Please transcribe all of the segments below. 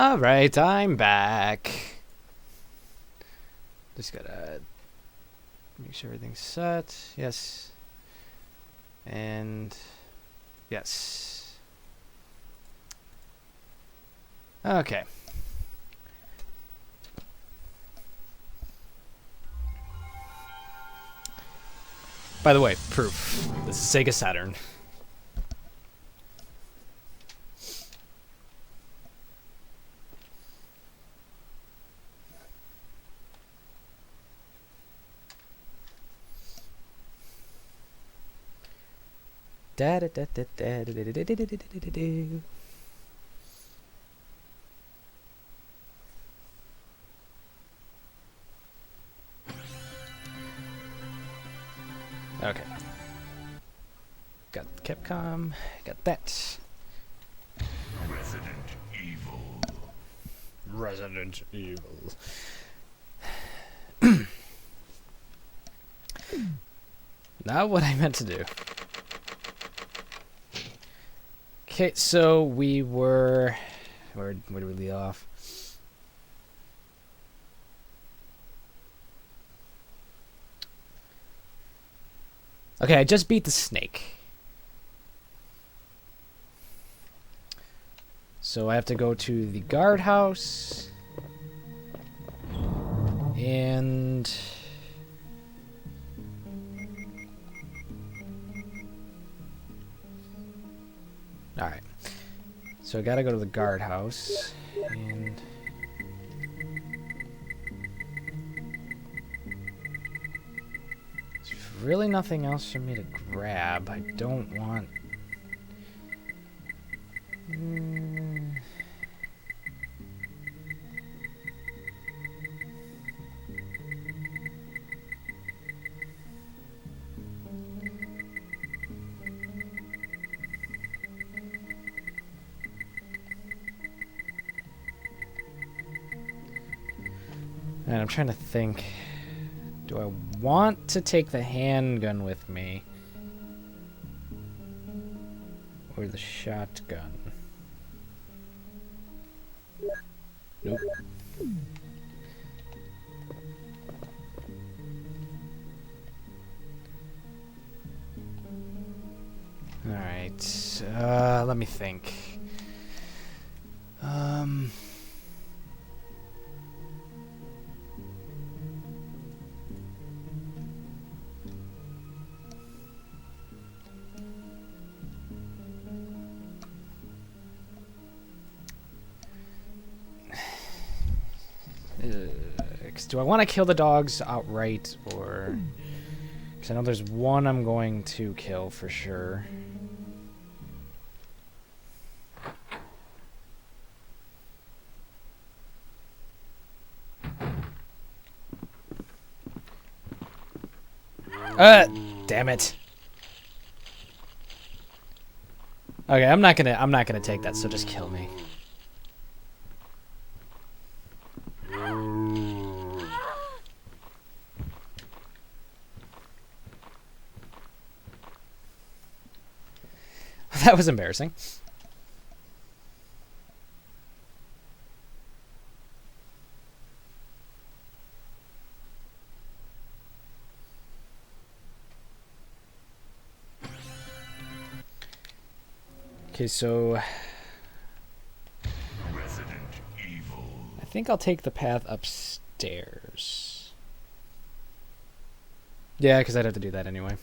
Alright, I'm back. Just gotta make sure everything's set. Yes. And yes. Okay. By the way, proof. This is Sega Saturn. Da da da da da da da da da da da da. Okay. Got Capcom. Got that. Resident Evil. Resident Evil. Not what I meant to do. Okay, so we were... Where did we leave off? Okay, I just beat the snake. So I have to go to the guardhouse. And... Alright. So I gotta go to the guardhouse. And... There's really nothing else for me to grab. I don't want... And I'm trying to think, do I want to take the handgun with me? Or the shotgun? Nope. Alright, let me think. Do I want to kill the dogs outright, or... Because I know there's one I'm going to kill for sure. Damn it. Okay, I'm not gonna take that, so just kill me. That was embarrassing. Okay, so Resident Evil. I think I'll take the path upstairs. Yeah, because I'd have to do that anyway.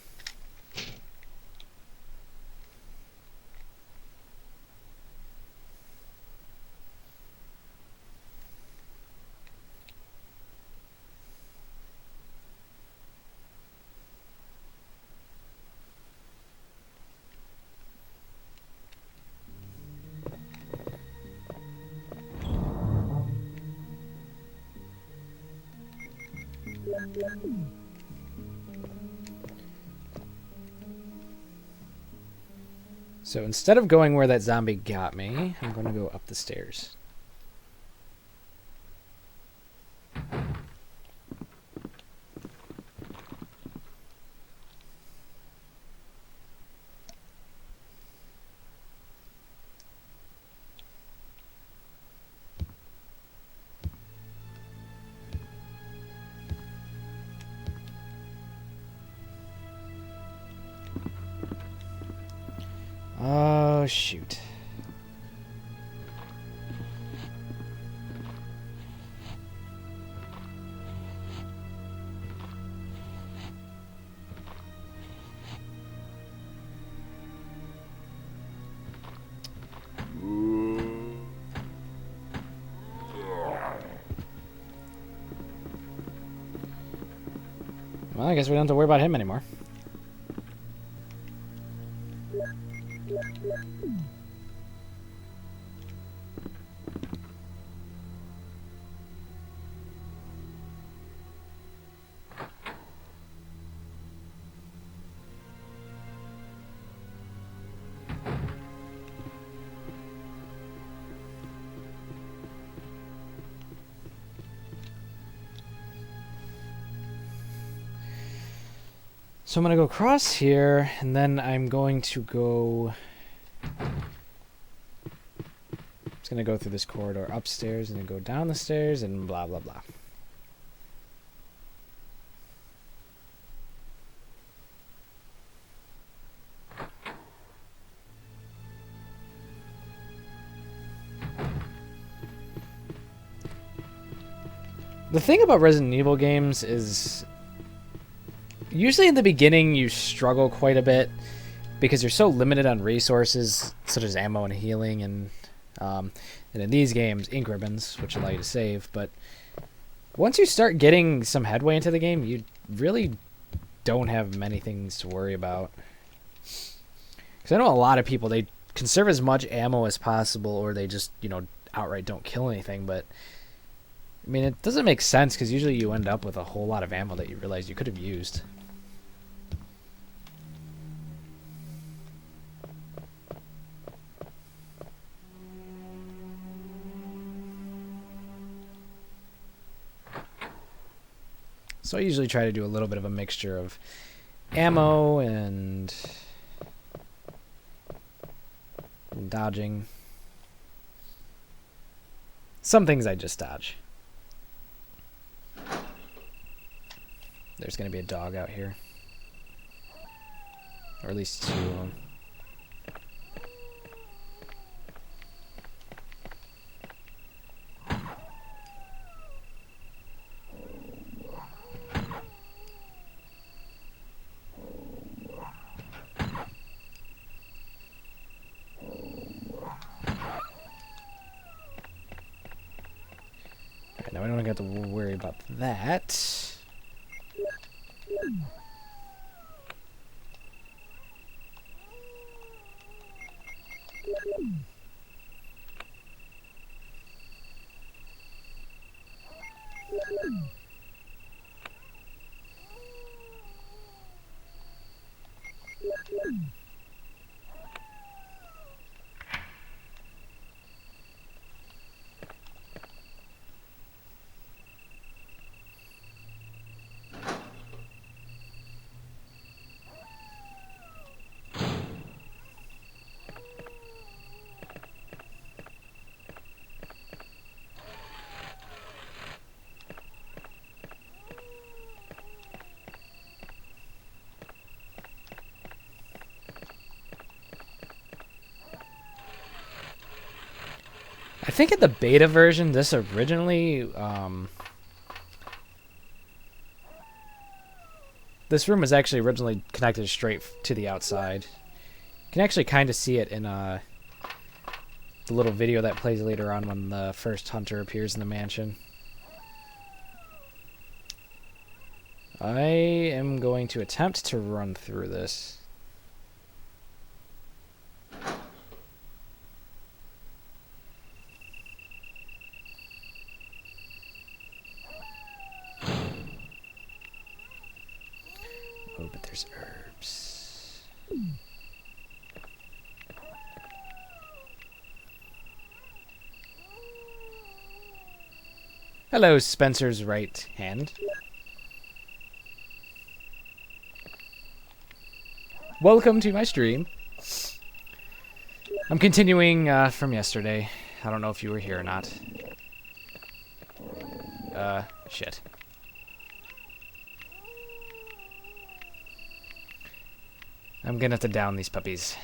So instead of going where that zombie got me, I'm going to go up the stairs. Oh, shoot. Well, I guess we don't have to worry about him anymore. So I'm going to go across here, and then I'm going to go... It's going to go through this corridor upstairs, and then go down the stairs, and blah, blah, blah. The thing about Resident Evil games is... Usually in the beginning you struggle quite a bit because you're so limited on resources such as ammo and healing and in these games ink ribbons, which allow you to save. But once you start getting some headway into the game, you really don't have many things to worry about. Because I know a lot of people, they conserve as much ammo as possible, or they just, you know, outright don't kill anything. But I mean, it doesn't make sense because usually you end up with a whole lot of ammo that you realize you could have used. So I usually try to do a little bit of a mixture of ammo and dodging. Some things I just dodge. There's going to be a dog out here. Or at least two of them. Alright, now we don't have to worry about that. I think in the beta version, this originally, this room was actually originally connected straight to the outside. You can actually kind of see it in the little video that plays later on when the first hunter appears in the mansion. I am going to attempt to run through this. Oh, but there's herbs. Hello, Spencer's right hand. Welcome to my stream. I'm continuing from yesterday. I don't know if you were here or not. Shit. I'm gonna have to down these puppies.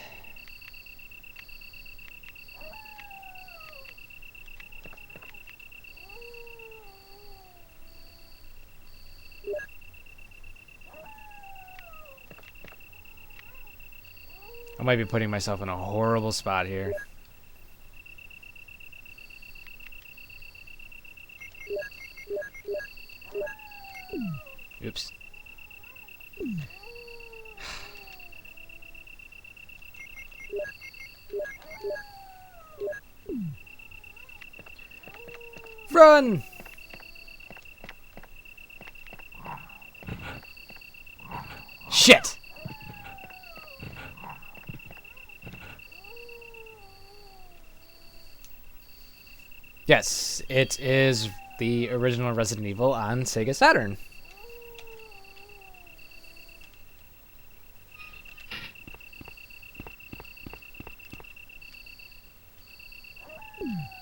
might be putting myself in a horrible spot here. Oops. Run! Shit! Yes, it is the original Resident Evil on Sega Saturn.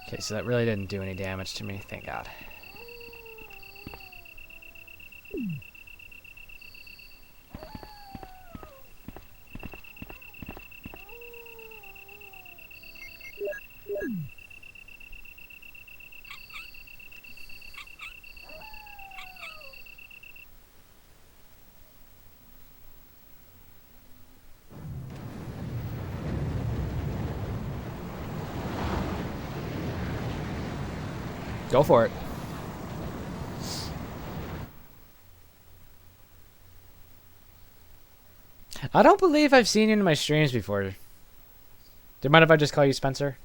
Okay, so that really didn't do any damage to me, thank God. Go for it. I don't believe I've seen you in my streams before. Do you mind if I just call you Spencer?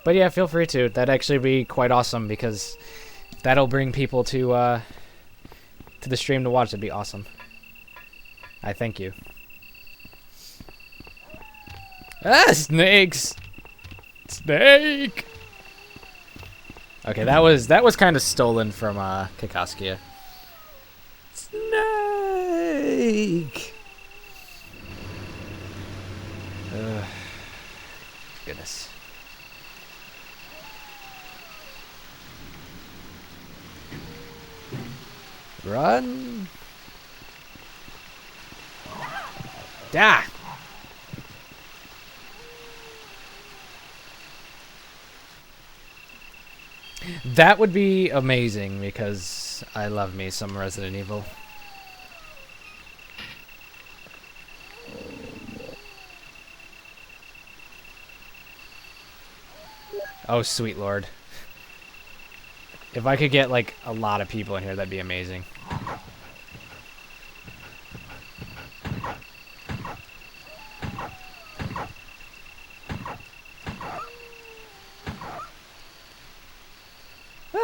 But yeah, feel free to. That'd actually be quite awesome because that'll bring people to the stream to watch. That'd be awesome. I thank you. Ah, snakes! Snake! Okay, that was kind of stolen from Kakaskia. Snake! Ugh. Goodness. Run! Da! That would be amazing because I love me some Resident Evil. Oh, sweet lord. If I could get, like, a lot of people in here, that'd be amazing.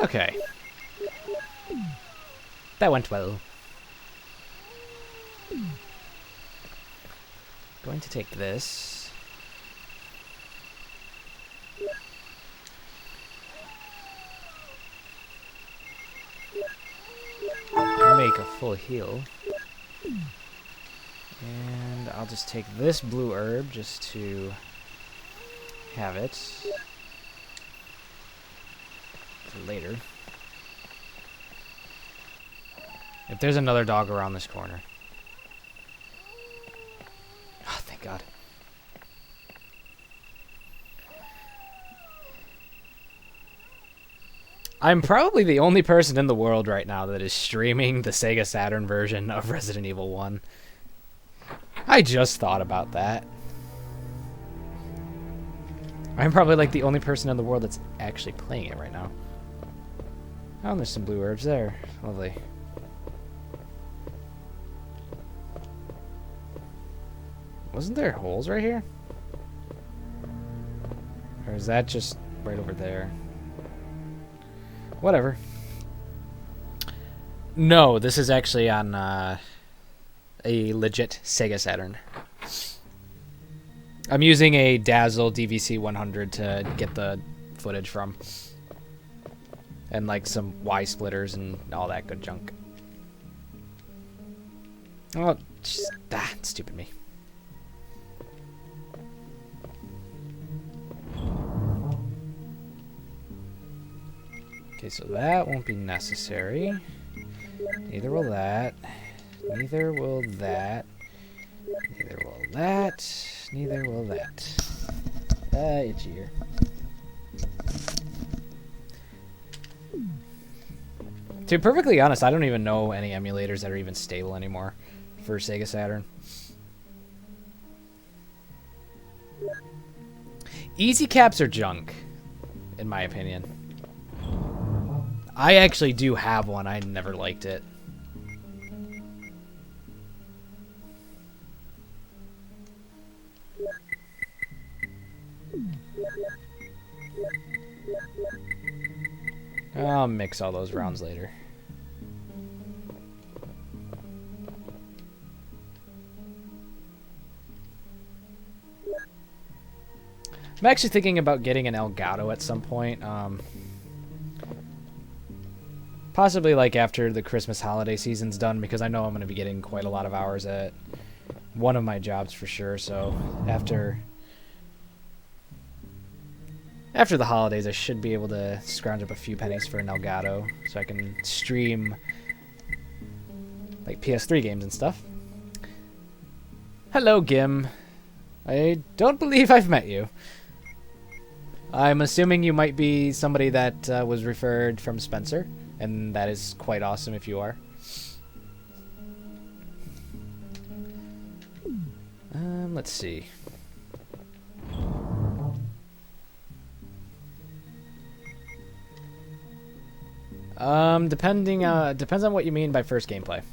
Okay. That went well. Going to take this. Make a full heal. And I'll just take this blue herb just to have it for later. If there's another dog around this corner. Oh, thank God. I'm probably the only person in the world right now that is streaming the Sega Saturn version of Resident Evil 1. I just thought about that. I'm probably like the only person in the world that's actually playing it right now. Oh, and there's some blue herbs there. Lovely. Wasn't there holes right here? Or is that just right over there? Whatever. No, this is actually on a legit Sega Saturn. I'm using a Dazzle DVC 100 to get the footage from. And like some Y splitters and all that good junk. Oh, just, stupid me. Okay, so that won't be necessary. Neither will that. Neither will that. Neither will that. Neither will that. Itchy ear. To be perfectly honest, I don't even know any emulators that are even stable anymore for Sega Saturn. Easy caps are junk, in my opinion. I actually do have one. I never liked it. I'll mix all those rounds later. I'm actually thinking about getting an Elgato at some point. Possibly like after the Christmas holiday season's done, because I know I'm going to be getting quite a lot of hours at one of my jobs for sure. So after the holidays, I should be able to scrounge up a few pennies for an Elgato so I can stream like PS3 games and stuff. Hello, Gim. I don't believe I've met you. I'm assuming you might be somebody that was referred from Spencer, and that is quite awesome if you are. Let's see. Depends on what you mean by first gameplay.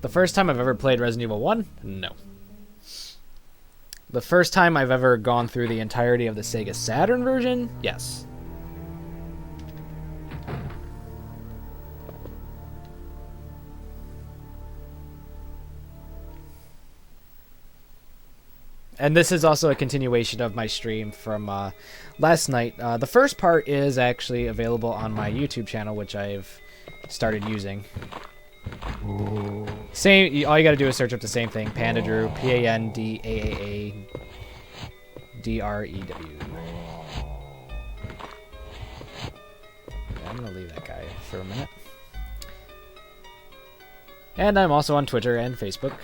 The first time I've ever played Resident Evil 1? No. The first time I've ever gone through the entirety of the Sega Saturn version? Yes. And this is also a continuation of my stream from last night. The first part is actually available on my YouTube channel, which I've started using. Ooh. Same. All you gotta do is search up the same thing. Panda Drew. PANDAAADREW. I'm gonna leave that guy for a minute. And I'm also on Twitter and Facebook.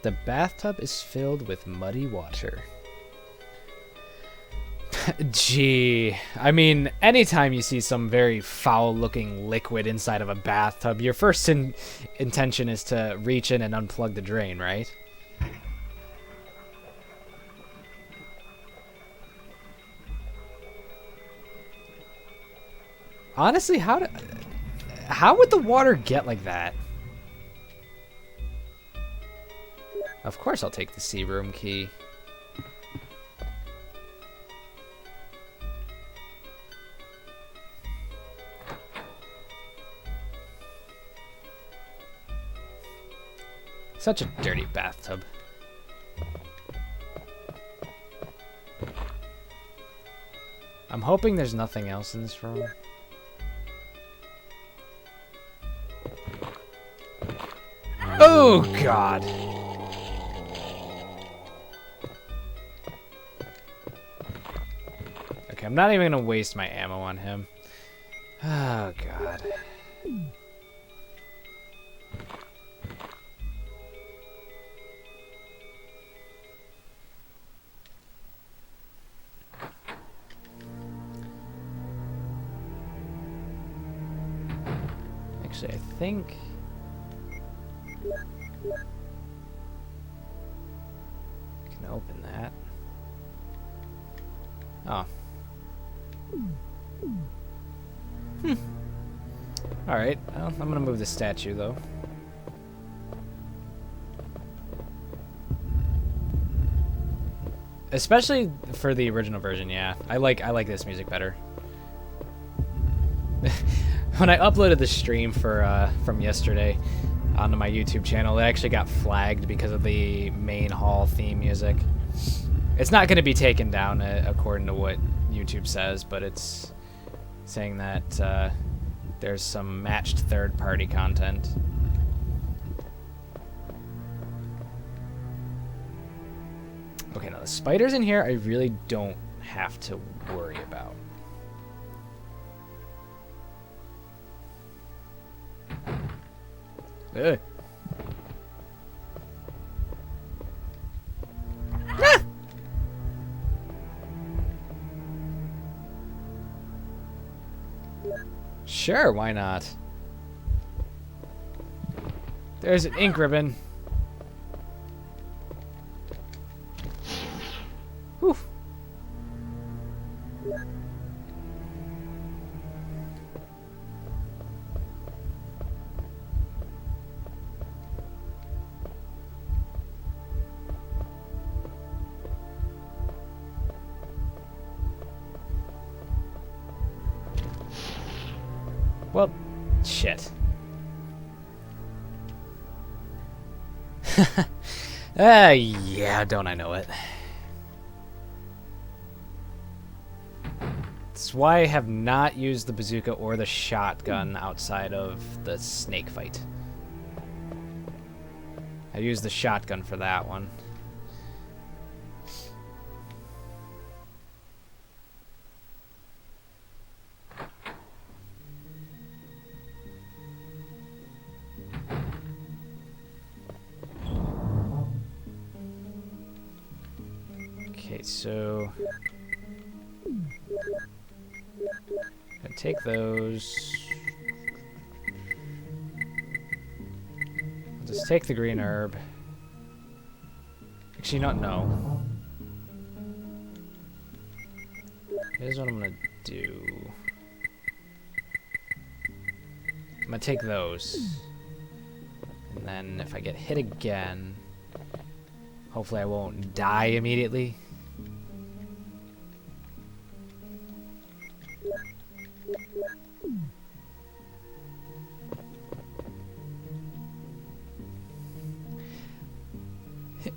The bathtub is filled with muddy water. Gee, I mean, anytime you see some very foul-looking liquid inside of a bathtub, your first intention is to reach in and unplug the drain, right? Honestly, how would the water get like that? Of course I'll take the C room key. Such a dirty bathtub. I'm hoping there's nothing else in this room. Oh, God. Okay, I'm not even going to waste my ammo on him. Oh, God. Actually, I think... I can open that. Oh. Alright, well, I'm gonna move the statue, though. Especially for the original version, yeah. I like this music better. When I uploaded the stream for from yesterday onto my YouTube channel, it actually got flagged because of the main hall theme music. It's not going to be taken down according to what YouTube says, but it's saying that there's some matched third-party content. Okay, now the spiders in here I really don't have to worry about. Ugh. Ah! Sure, why not? There's an ink ribbon. Whew. Well, shit. Yeah, don't I know it. That's why I have not used the bazooka or the shotgun outside of the snake fight. I used the shotgun for that one. Okay, so I take those. I'll just take the green herb. Actually, not no. Here's what I'm gonna do. I'm gonna take those, and then if I get hit again, hopefully I won't die immediately.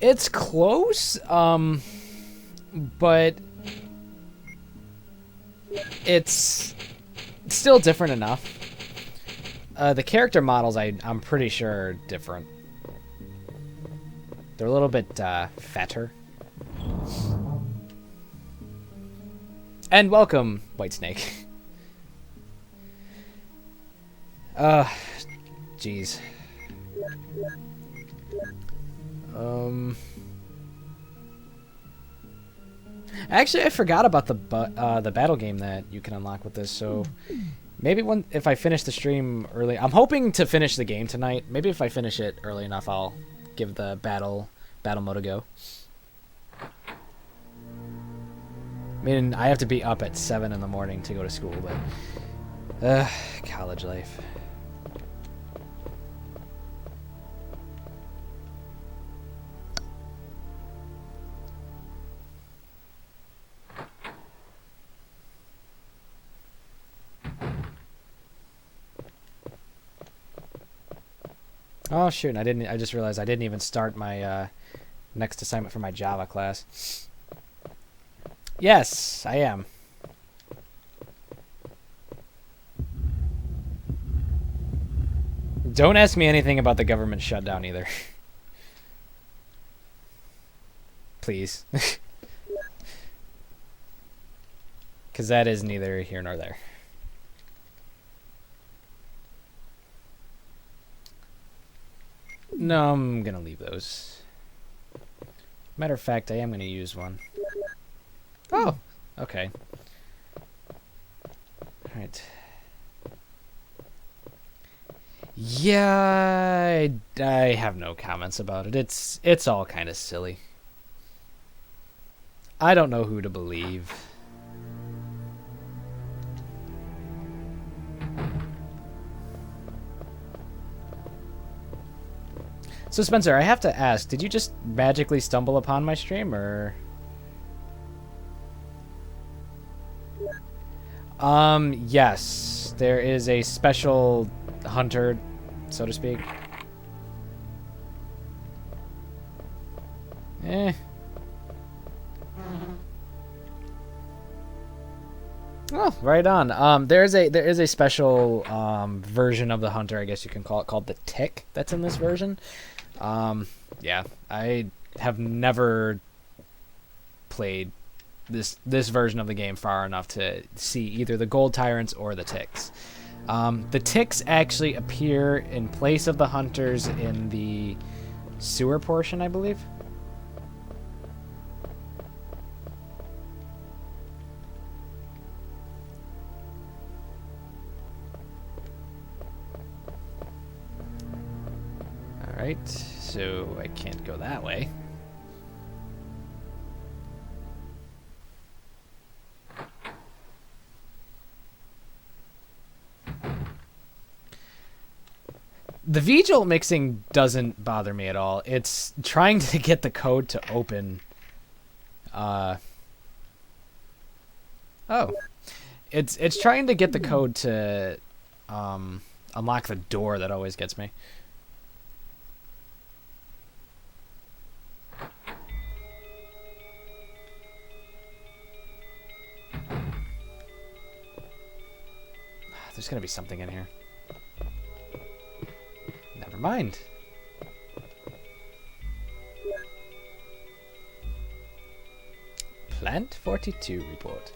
It's close, but it's still different enough. The character models, I'm pretty sure, are different. They're a little bit fatter. And welcome, Whitesnake. Jeez. Actually, I forgot about the battle game that you can unlock with this. So maybe if I finish the stream early, I'm hoping to finish the game tonight. Maybe if I finish it early enough, I'll give the battle mode a go. I mean, I have to be up at 7 in the morning to go to school, but college life. Oh shoot! I just realized I didn't even start my next assignment for my Java class. Yes, I am. Don't ask me anything about the government shutdown either. Please. Because that is neither here nor there. No, I'm gonna leave those. Matter of fact, I am gonna use one. Oh, okay. Alright. Yeah, I have no comments about it. It's all kind of silly. I don't know who to believe. So Spencer, I have to ask, did you just magically stumble upon my stream, or? Yes. There is a special hunter, so to speak. Oh, right on. There is a special version of the hunter, I guess you can call it, called the Tick, that's in this version. Yeah, I have never played this version of the game far enough to see either the gold tyrants or the ticks. The ticks actually appear in place of the hunters in the sewer portion, I believe. Alright, so I can't go that way. The V-Jolt mixing doesn't bother me at all. It's trying to get the code to open. It's trying to get the code to unlock the door that always gets me. There's gonna be something in here. Never mind. Plant 42 report.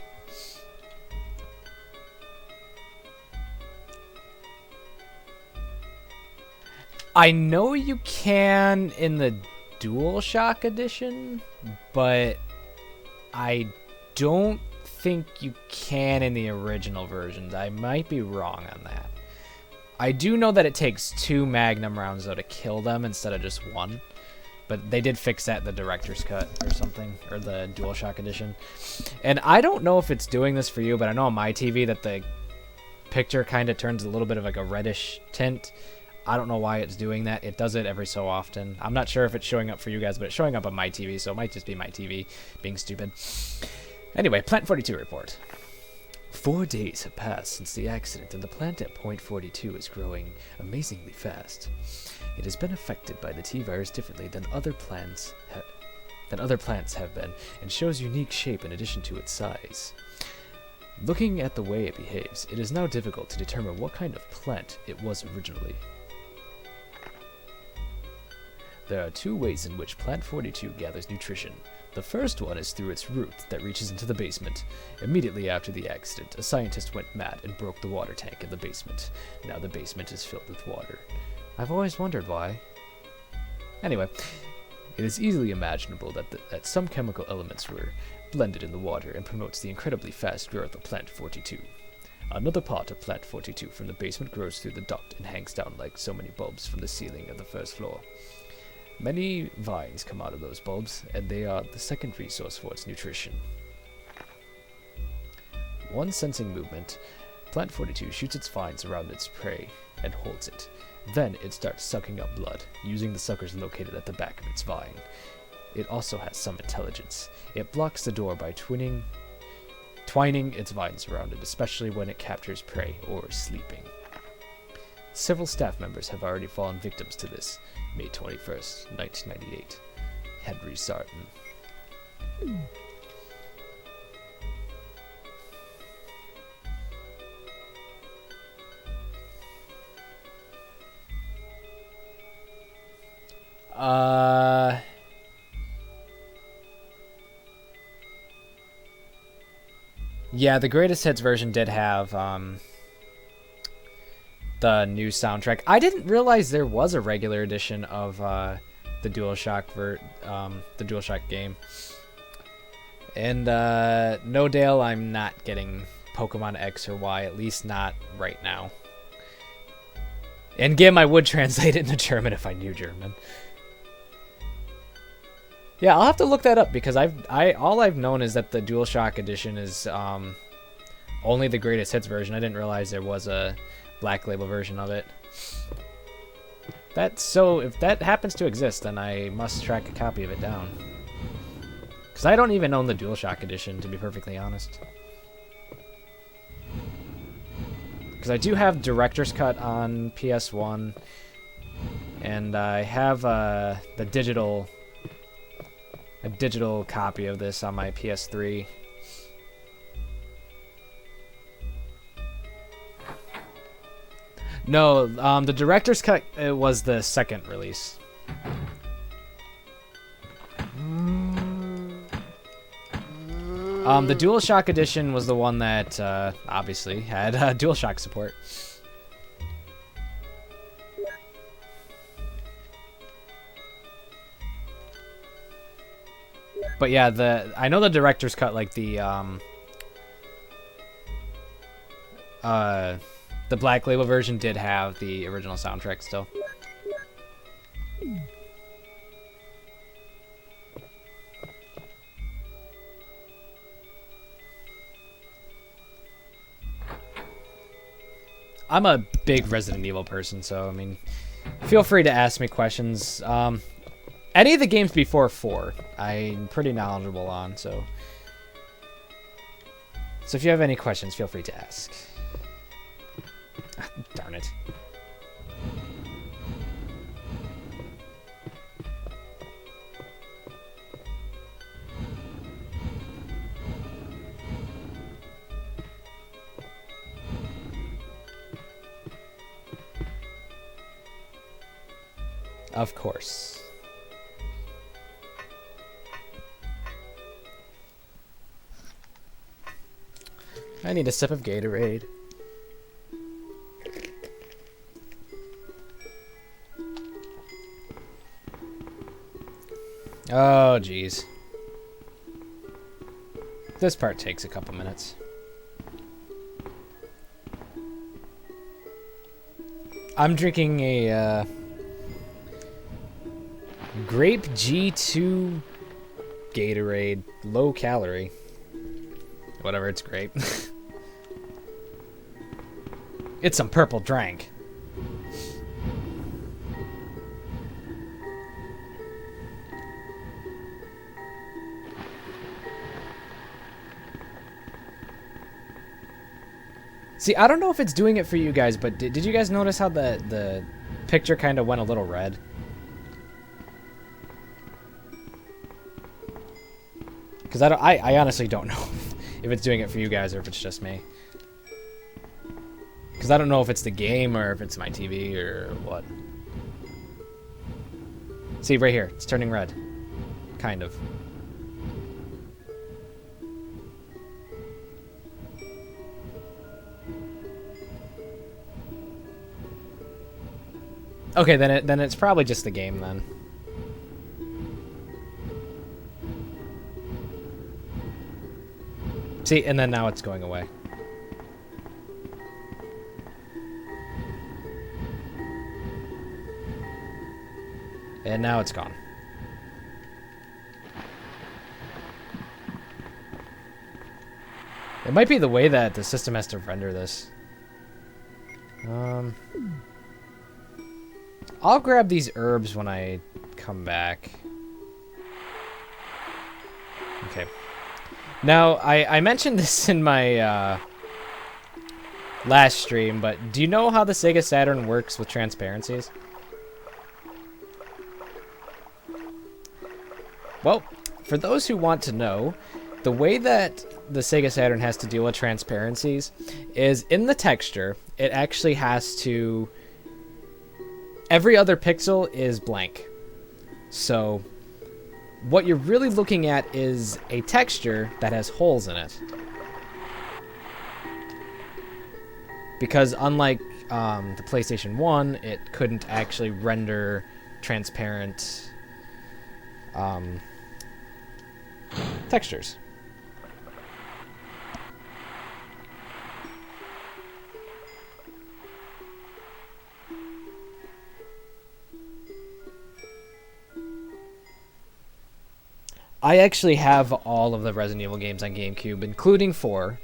I know you can in the DualShock edition, but I don't think you can in the original versions. I might be wrong on that. I do know that it takes 2 Magnum rounds, though, to kill them instead of just 1. But they did fix that in the director's cut or something, or the DualShock edition. And I don't know if it's doing this for you, but I know on my TV that the picture kind of turns a little bit of like a reddish tint. I don't know why it's doing that. It does it every so often. I'm not sure if it's showing up for you guys, but it's showing up on my TV, so it might just be my TV being stupid. Anyway, Plant 42 report. 4 days have passed since the accident, and the plant at Point 42 is growing amazingly fast. It has been affected by the T-virus differently than other plants have been, and shows unique shape in addition to its size. Looking at the way it behaves, it is now difficult to determine what kind of plant it was originally. There are 2 ways in which Plant 42 gathers nutrition. The first one is through its root that reaches into the basement. Immediately after the accident, a scientist went mad and broke the water tank in the basement. Now the basement is filled with water. I've always wondered why. Anyway, it is easily imaginable that some chemical elements were blended in the water and promotes the incredibly fast growth of Plant 42. Another part of Plant 42 from the basement grows through the duct and hangs down like so many bulbs from the ceiling of the first floor. Many vines come out of those bulbs, and they are the secondary source for its nutrition. Once sensing movement, Plant 42 shoots its vines around its prey and holds it. Then it starts sucking up blood, using the suckers located at the back of its vine. It also has some intelligence. It blocks the door by twining its vines around it, especially when it captures prey or is sleeping. Several staff members have already fallen victims to this. May 21st, 1998. Henry Sarton. Yeah, the greatest hits version did have the new soundtrack. I didn't realize there was a regular edition of the DualShock game. And no, Dale, I'm not getting Pokemon X or Y, at least not right now. And Gim, I would translate it into German if I knew German. Yeah, I'll have to look that up because all I've known is that the DualShock edition is only the greatest hits version. I didn't realize there was a Black Label version of it. So if that happens to exist, then I must track a copy of it down. Because I don't even own the DualShock edition, to be perfectly honest. Because I do have Director's Cut on PS1, and I have a digital copy of this on my PS3. No, the Director's Cut was the second release. The DualShock edition was the one that obviously had DualShock support. But yeah, I know the director's cut, like the Black Label version did have the original soundtrack still. I'm a big Resident Evil person, so I mean, feel free to ask me questions. Any of the games before 4, I'm pretty knowledgeable on, so if you have any questions, feel free to ask. Darn it. Of course. I need a sip of Gatorade. Oh, jeez. This part takes a couple minutes. I'm drinking a Grape G2 Gatorade, low calorie. Whatever, it's great. It's some purple drink. See, I don't know if it's doing it for you guys, but did you guys notice how the picture kind of went a little red? Because I honestly don't know if it's doing it for you guys or if it's just me. Because I don't know if it's the game or if it's my TV or what. See, right here, it's turning red. Kind of. Okay, then it's probably just the game then. See, and then now it's going away. And now it's gone. It might be the way that the system has to render this. I'll grab these herbs when I come back. Okay. Now, I mentioned this in my last stream, but do you know how the Sega Saturn works with transparencies? Well, for those who want to know, the way that the Sega Saturn has to deal with transparencies is in the texture, it actually has to... Every other pixel is blank. So what you're really looking at is a texture that has holes in it. Because unlike the PlayStation 1, it couldn't actually render transparent textures. I actually have all of the Resident Evil games on GameCube, including 4,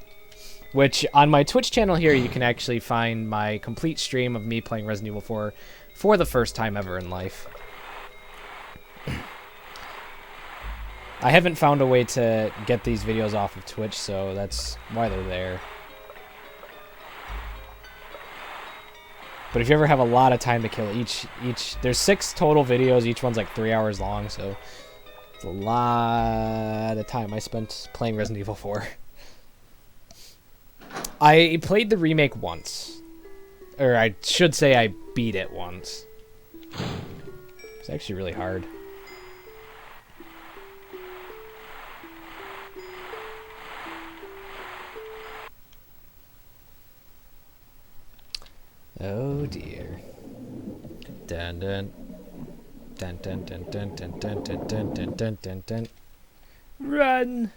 which on my Twitch channel here you can actually find my complete stream of me playing Resident Evil 4 for the first time ever in life. I haven't found a way to get these videos off of Twitch, so that's why they're there. But if you ever have a lot of time to kill, there's 6 total videos, each one's like 3 hours long, so it's a lot of time I spent playing Resident Evil 4. I played the remake once. Or I should say I beat it once. It's actually really hard. Oh dear. Dun dun. Dun dun dun dun dun dun dun dun dun dun dun dun. Run!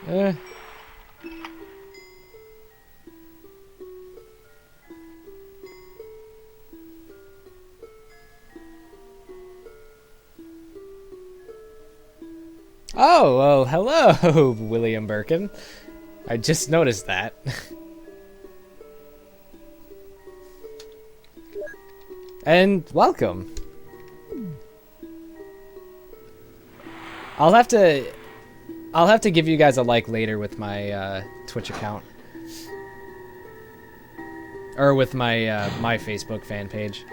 Uh. Oh, well, hello, William Birkin. I just noticed that. And welcome. I'll have to give you guys a like later with my Twitch account. Or with my my Facebook fan page.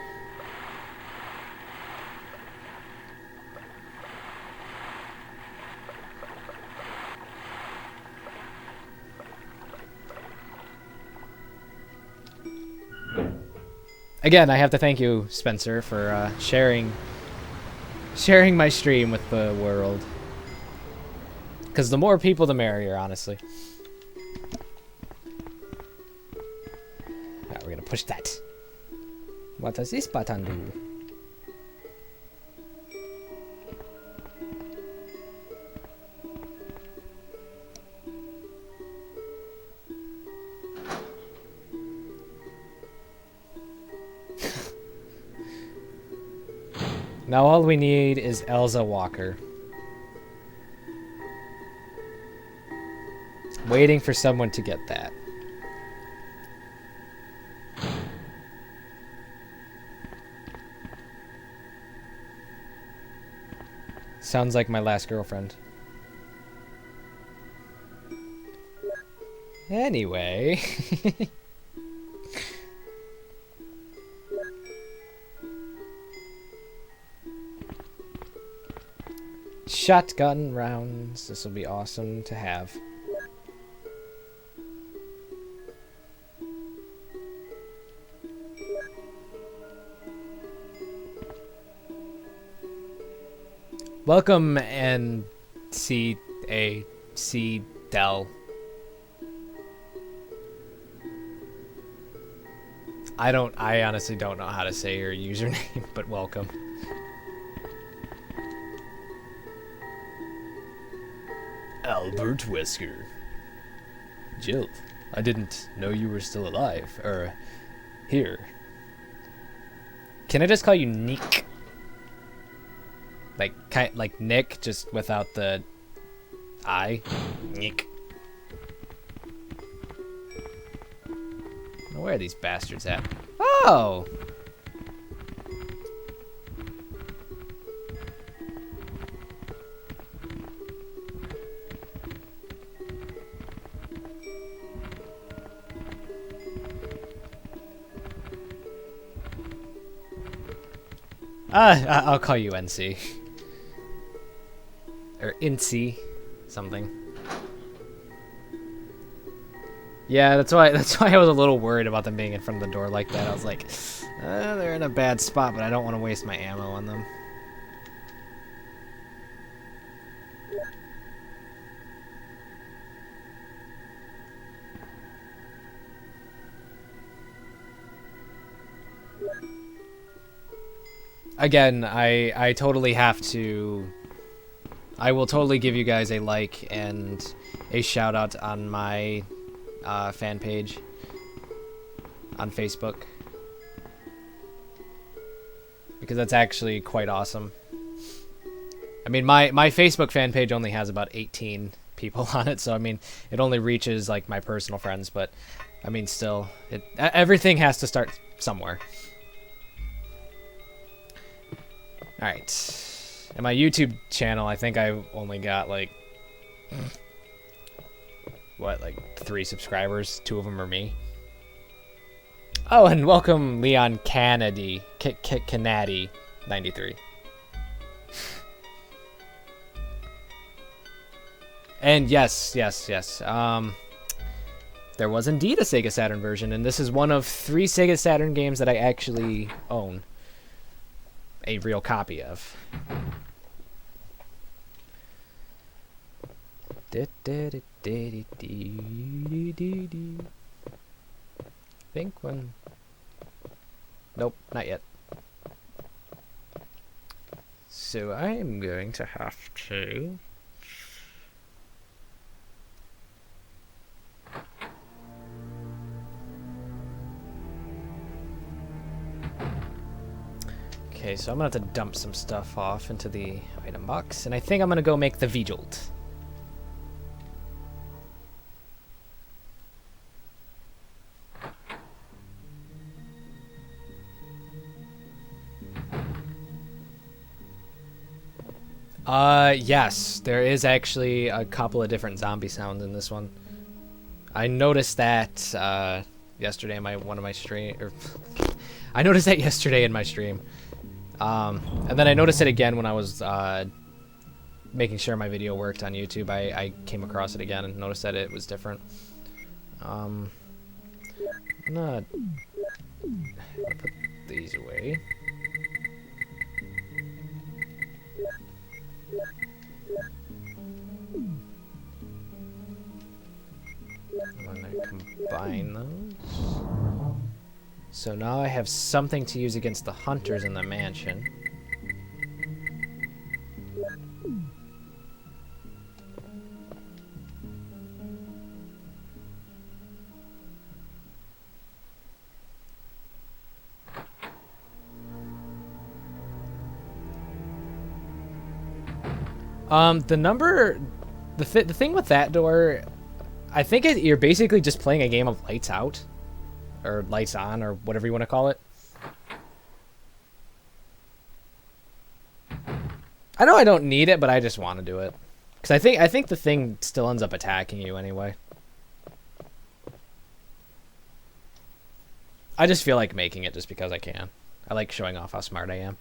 Again, I have to thank you, Spencer, for sharing my stream with the world. Because the more people, the merrier, honestly. Alright, we're gonna push that. What does this button do? Now all we need is Elsa Walker. Waiting for someone to get that. Sounds like my last girlfriend. Anyway. Shotgun rounds. This will be awesome to have. Welcome and C Dell. I honestly don't know how to say your username, but welcome. Albert Wesker. Jill, I didn't know you were still alive, or here. Can I just call you Nick? Like Nick, just without the I. Nick. Where are these bastards at? Oh! I'll call you NC. Or INC, something. Yeah, that's why I was a little worried about them being in front of the door like that. I was like, they're in a bad spot, but I don't want to waste my ammo on them. Again, I totally have to... I will totally give you guys a like and a shout out on my fan page on Facebook. Because that's actually quite awesome. I mean, my Facebook fan page only has about 18 people on it, so I mean, it only reaches like my personal friends, but I mean, still, everything has to start somewhere. Alright. And my YouTube channel, I think I only got like, what, like 3 subscribers? 2 of them are me. Oh, and welcome Leon Kennedy, Kennedy 93. And yes. There was indeed a Sega Saturn version, and this is one of 3 Sega Saturn games that I actually own. a real copy of. Think one. Nope, not yet. So I'm going to have to. Okay, so I'm gonna have to dump some stuff off into the item box, and I think I'm gonna go make the V-Jolt. Yes, there is actually a couple of different zombie sounds in this one. I noticed that yesterday in one of my stream, or I noticed that yesterday in my stream. And then I noticed it again when I was making sure my video worked on YouTube. I came across it again and noticed that it was different. I'm gonna put these away. I'm gonna combine those. So now I have something to use against the hunters in the mansion. The thing with that door, I think you're basically just playing a game of lights out. Or lights on, or whatever you want to call it. I know I don't need it, but I just want to do it. Because I think the thing still ends up attacking you anyway. I just feel like making it just because I can. I like showing off how smart I am.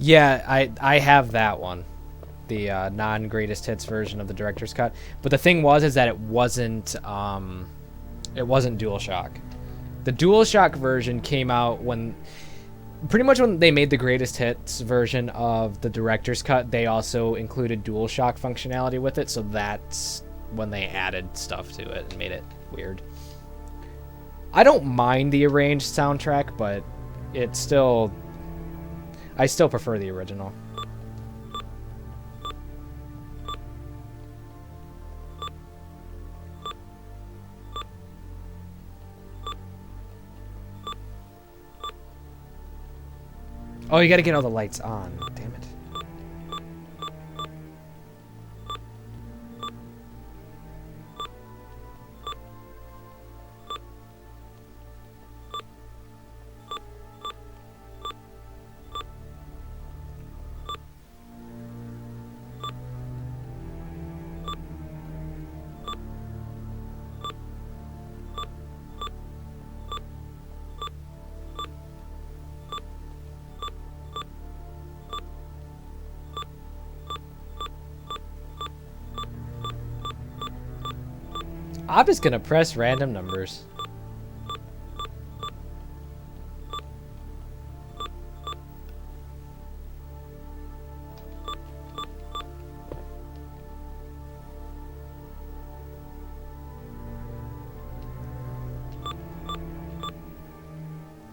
Yeah, I have that one, the non-greatest hits version of the director's cut. But the thing is that it wasn't DualShock. The DualShock version came out pretty much when they made the greatest hits version of the director's cut. They also included DualShock functionality with it, so that's when they added stuff to it and made it weird. I don't mind the arranged soundtrack, but it's still. I still prefer the original. Oh, you gotta get all the lights on. Damn it. I'm just gonna press random numbers.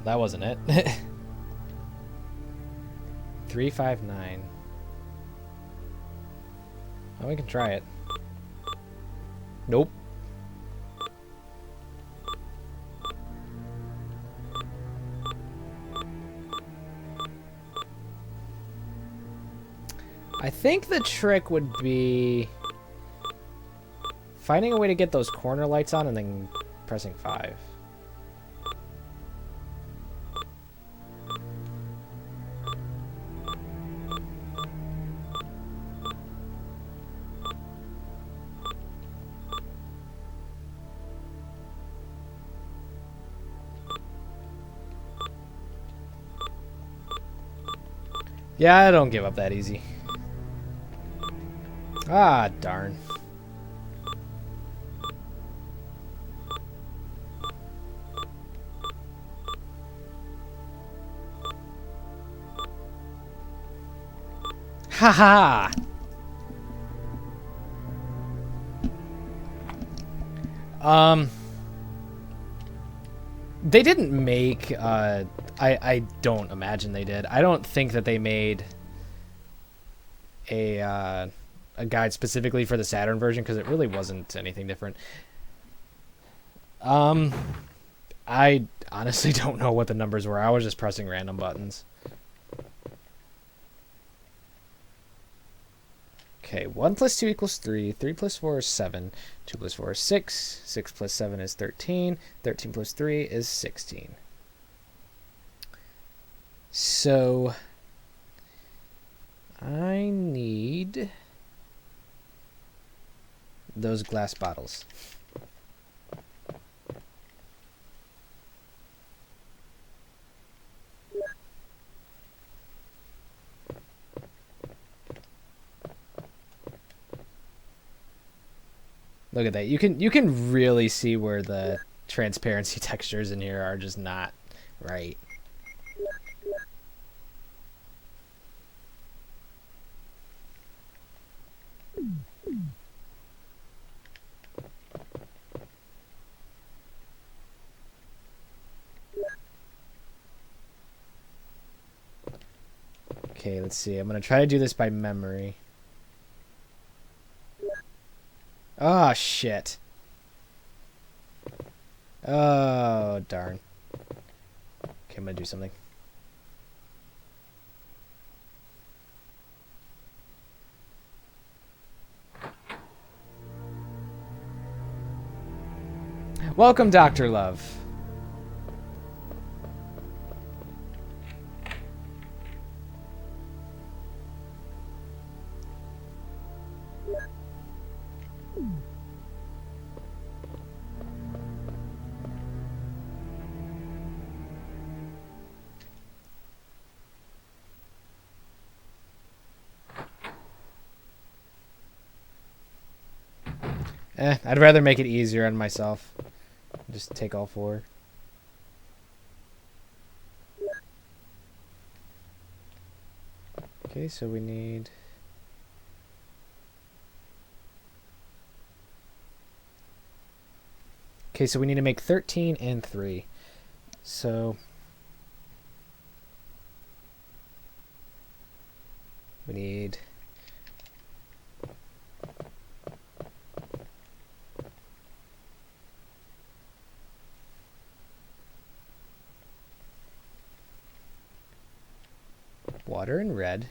That wasn't it. 359. Oh, we can try it. Nope. I think the trick would be finding a way to get those corner lights on and then pressing 5. Yeah, I don't give up that easy. Ah, darn. Ha ha! They didn't make, I don't imagine they did. I don't think that they made a guide specifically for the Saturn version, because it really wasn't anything different. I honestly don't know what the numbers were. I was just pressing random buttons. Okay, 1 plus 2 equals 3. 3 plus 4 is 7. 2 plus 4 is 6. 6 plus 7 is 13. 13 plus 3 is 16. So I need those glass bottles. Look at that. You can really see where the transparency textures in here are just not right. Okay, let's see. I'm going to try to do this by memory. Oh, shit. Oh, darn. Okay, I'm going to do something. Welcome, Dr. Love. I'd rather make it easier on myself. Just take all 4. Okay, so we need... Okay, so we need to make 13 and 3. So... we need... water and red.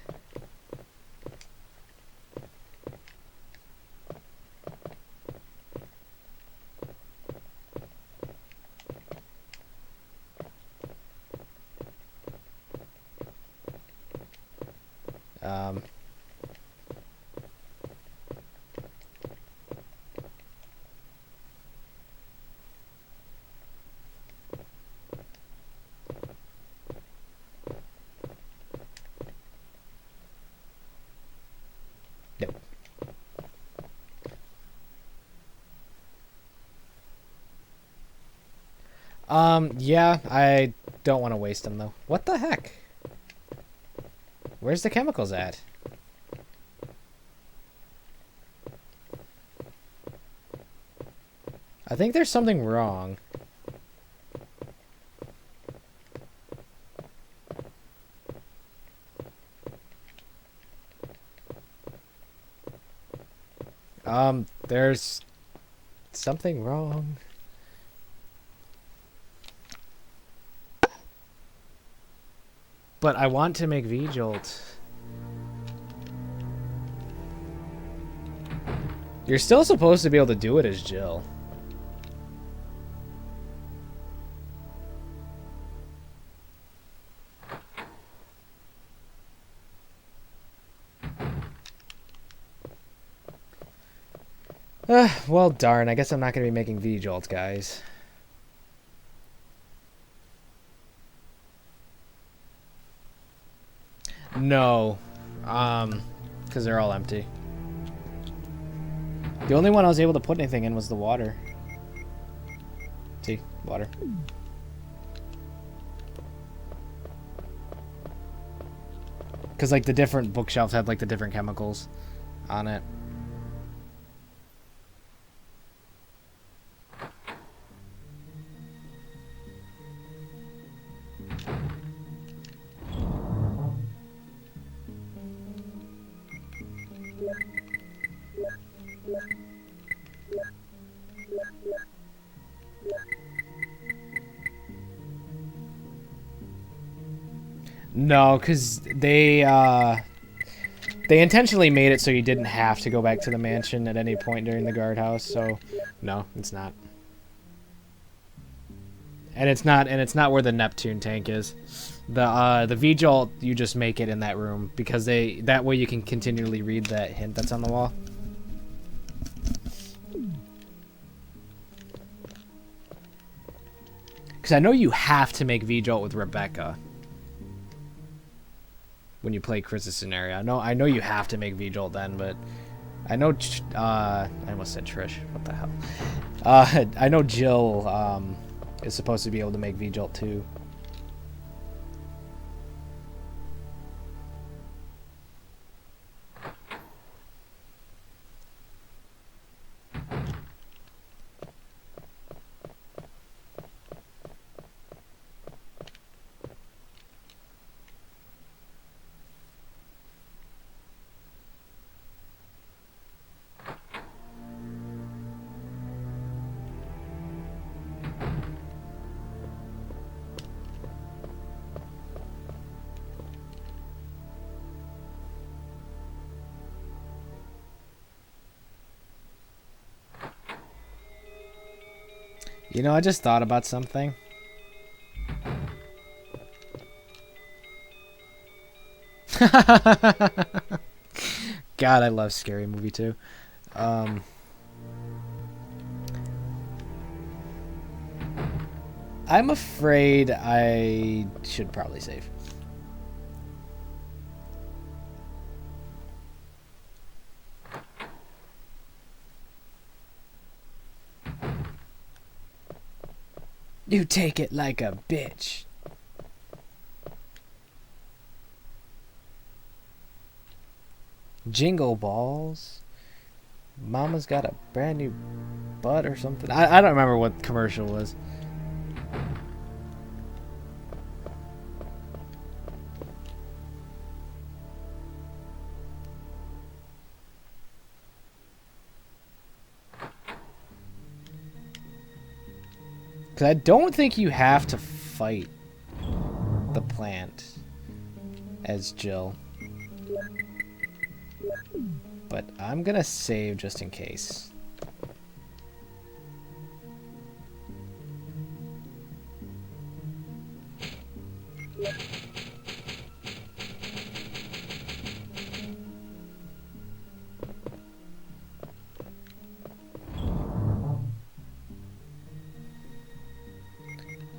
Yep. Yeah, I don't want to waste them, though. What the heck? Where's the chemicals at? I think there's something wrong. There's something wrong. But I want to make V-Jolt. You're still supposed to be able to do it as Jill. Well, darn. I guess I'm not going to be making V-Jolt, guys. No. Because they're all empty. The only one I was able to put anything in was the water. See? Water. Because, like, the different bookshelves had, like, the different chemicals on it. No, because they intentionally made it so you didn't have to go back to the mansion at any point during the guardhouse. So, no, it's not. And it's not where the Neptune tank is. The V-Jolt, you just make it in that room because that way you can continually read that hint that's on the wall. Because I know you have to make V-Jolt with Rebecca when you play Chris's scenario. I know you have to make V-Jolt then, but I know I almost said Trish. What the hell? I know Jill is supposed to be able to make V-Jolt too. You know, I just thought about something. God, I love Scary Movie too. I'm afraid I should probably save. You take it like a bitch. Jingle balls. Mama's got a brand new butt or something. I don't remember what the commercial was. Because I don't think you have to fight the plant as Jill. But I'm going to save just in case.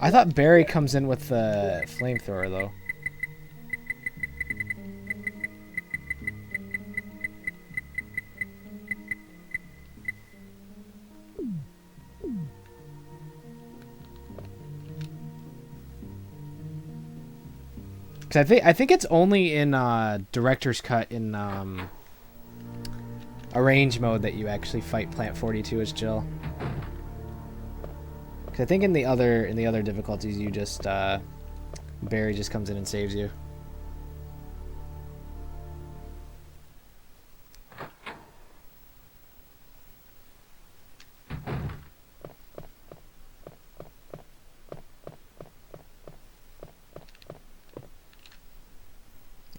I thought Barry comes in with the flamethrower, though. Because I think it's only in director's cut in arrange mode that you actually fight Plant 42 as Jill. I think in the other difficulties, you just Barry just comes in and saves you.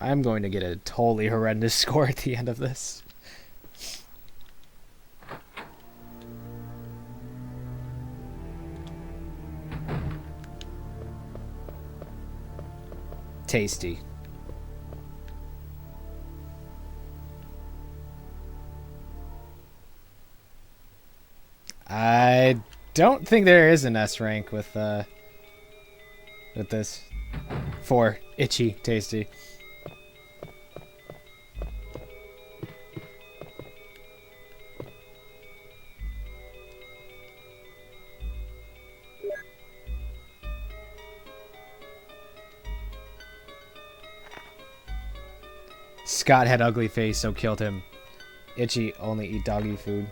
I'm going to get a totally horrendous score at the end of this. Tasty. I don't think there is an S rank with this. For itchy tasty. Scott had ugly face, so killed him. Itchy, only eat doggy food.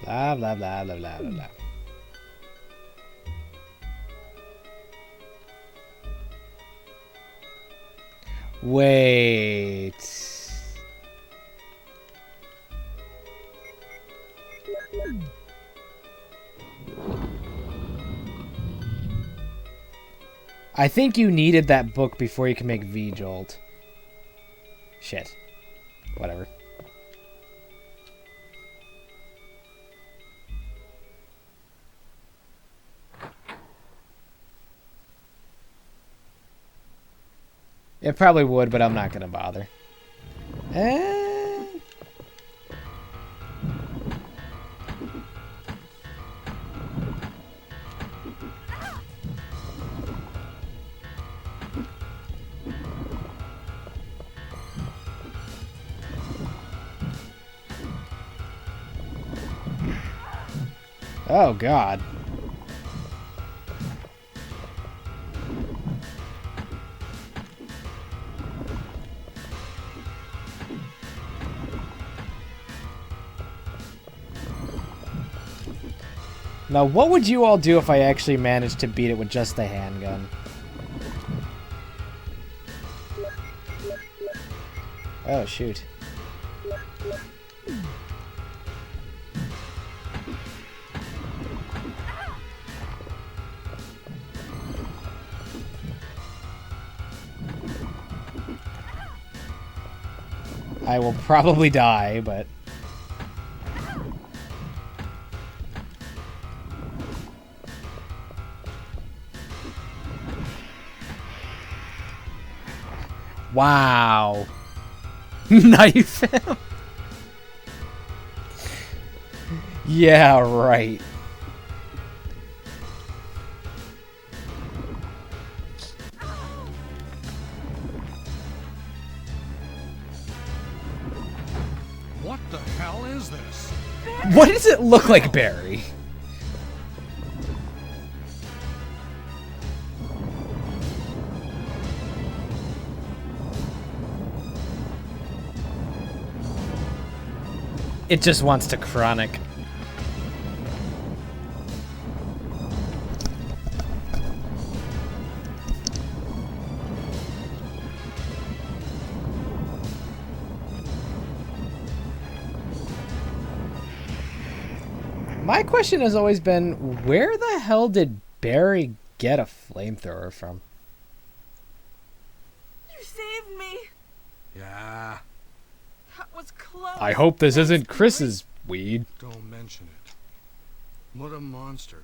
Blah, blah, blah, blah, blah, blah, blah. Wait. I think you needed that book before you can make V-Jolt. Shit. Whatever. It probably would, but I'm not gonna bother. Oh, God. Now, what would you all do if I actually managed to beat it with just the handgun? Oh, shoot. I will probably die, but... Wow. Knife him? Yeah, right. What the hell is this? What does it look like, Barry? It just wants to chronic. My question has always been, where the hell did Barry get a flamethrower from? You saved me. Yeah, That was close. I hope this isn't Chris's weed. don't mention it. What a monster.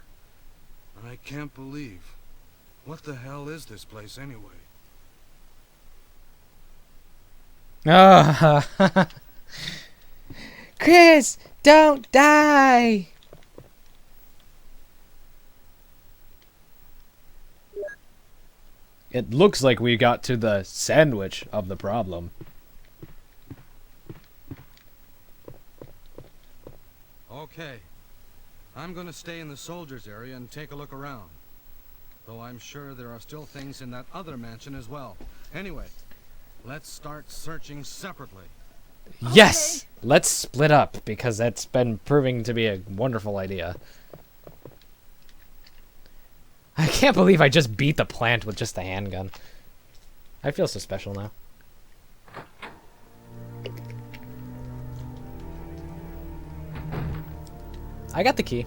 And I can't believe. What the hell is this place anyway? Ah, Chris, don't die. It looks like we got to the sandwich of the problem. Okay. I'm gonna stay in the soldiers area and take a look around. Though I'm sure there are still things in that other mansion as well. Anyway, let's start searching separately. Yes! Let's split up, because that's been proving to be a wonderful idea. I can't believe I just beat the plant with just a handgun. I feel so special now. I got the key.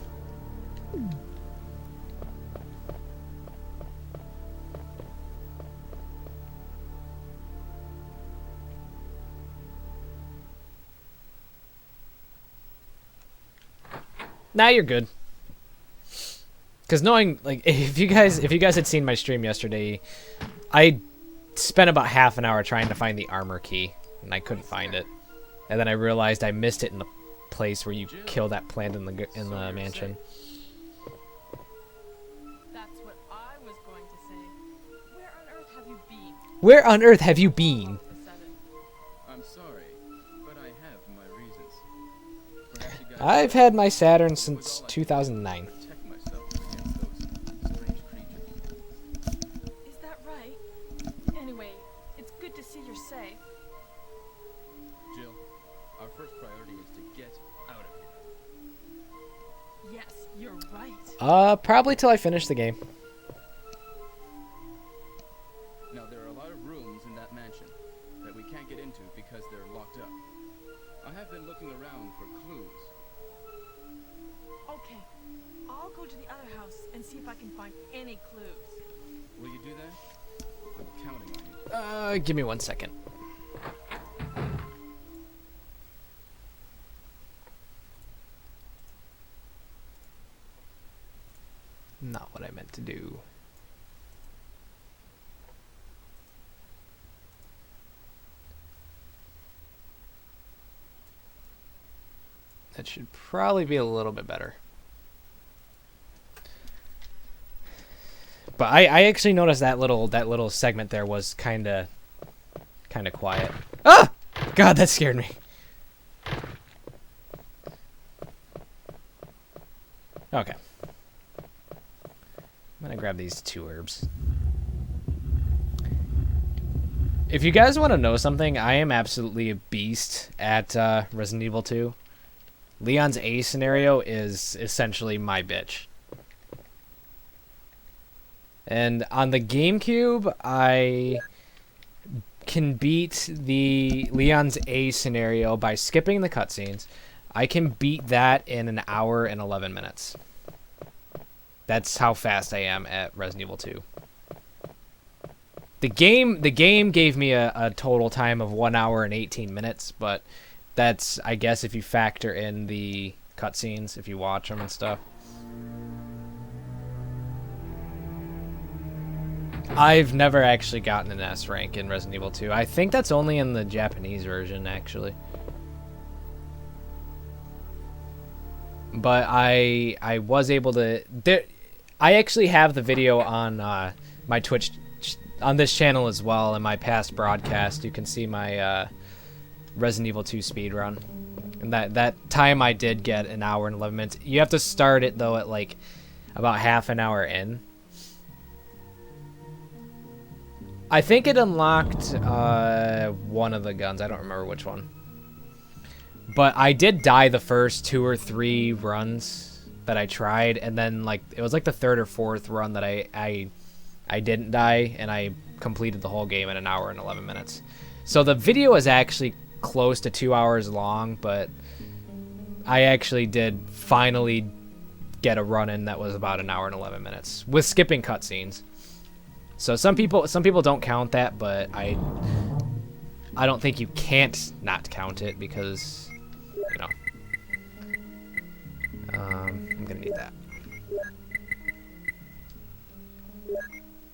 Now you're good. Because knowing, like, if you guys had seen my stream yesterday, I spent about half an hour trying to find the armor key, and I couldn't find it. And then I realized I missed it in the place where you kill that plant in the mansion. That's what I was going to say. Where on earth have you been? Where on earth have you been? I'm sorry, but I have my reasons. Perhaps you guys I've had my Saturn since 2009. protect myself against those strange creatures. Is that right? Anyway, it's good to see you're safe. Jill, our first priority is to get out of here. Yes, you're right. Probably till I finish the game. Now, there are a lot of rooms in that mansion that we can't get into because they're locked up. I have been looking around for clues. Okay, I'll go to the other house and see if I can find any clues. Will you do that? I'm counting on you. Give me 1 second. Not what I meant to do. That should probably be a little bit better. But I actually noticed that little segment there was kind of quiet. Ah! God, that scared me. Okay. I'm gonna grab these 2 herbs. If you guys want to know something, I am absolutely a beast at Resident Evil 2. Leon's A scenario is essentially my bitch. And on the GameCube, I can beat the Leon's A scenario by skipping the cutscenes. I can beat that in an hour and 11 minutes. That's how fast I am at Resident Evil 2. The game gave me a total time of 1 hour and 18 minutes, but that's, I guess, if you factor in the cutscenes, if you watch them and stuff. I've never actually gotten an S rank in Resident Evil 2. I think that's only in the Japanese version, actually. But I was able to... I actually have the video on my Twitch, on this channel as well, in my past broadcast. You can see my Resident Evil 2 speedrun. And that time I did get an hour and 11 minutes. You have to start it, though, at like about half an hour in. I think it unlocked one of the guns. I don't remember which one. But I did die the first 2 or 3 runs that I tried, and then like it was like the 3rd or 4th run that I didn't die, and I completed the whole game in an hour and 11 minutes. So the video is actually close to 2 hours long, but I actually did finally get a run in that was about an hour and 11 minutes with skipping cutscenes. So some people don't count that, but I don't think you can't not count it because, you know. I'm gonna need that.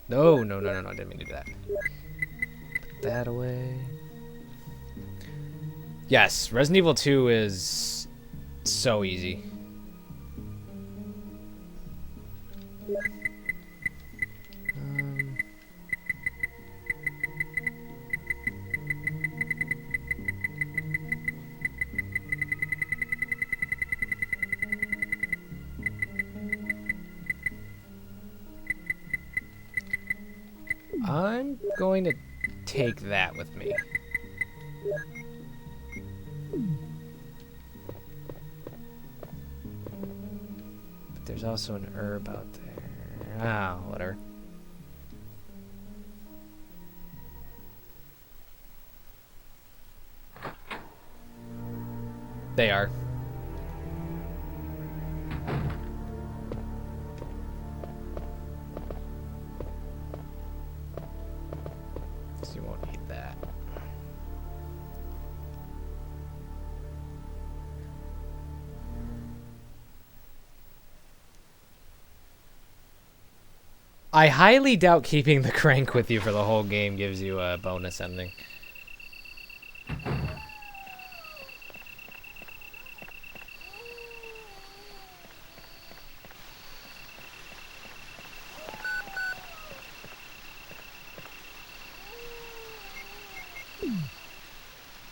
No, I didn't mean to do that. Put that away. Yes, Resident Evil 2 is so easy. I'm going to take that with me. But there's also an herb out there. Ah, whatever. They are. So you won't need that. I highly doubt keeping the crank with you for the whole game gives you a bonus ending.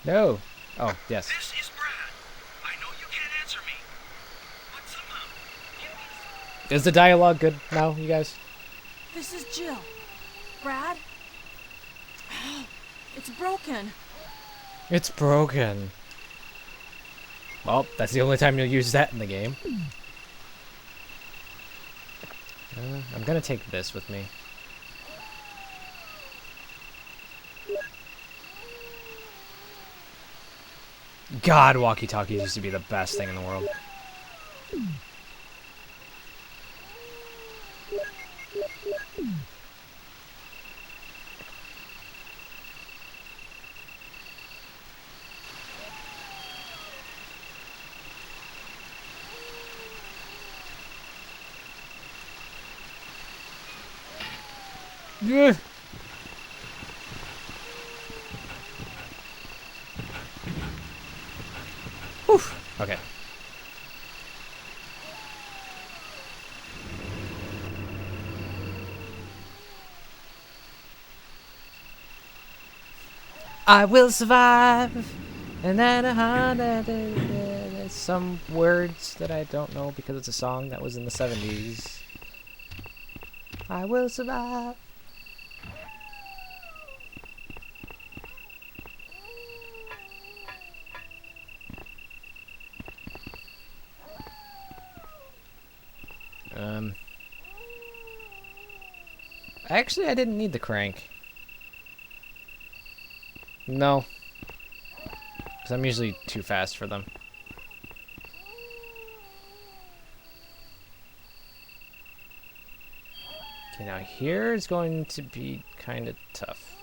No. Oh, yes. This is Brad. I know you can't answer me, but somehow give me Is the dialogue good now, you guys? This is Jill. Brad? It's broken. It's broken. Well, that's the only time you'll use that in the game. I'm gonna take this with me. God, walkie-talkies used to be the best thing in the world. Yeah. Whew. Okay. I will survive. And then some words that I don't know because it's a song that was in the 70s. I will survive. Actually, I didn't need the crank. No. Because I'm usually too fast for them. Okay, now here is going to be kind of tough.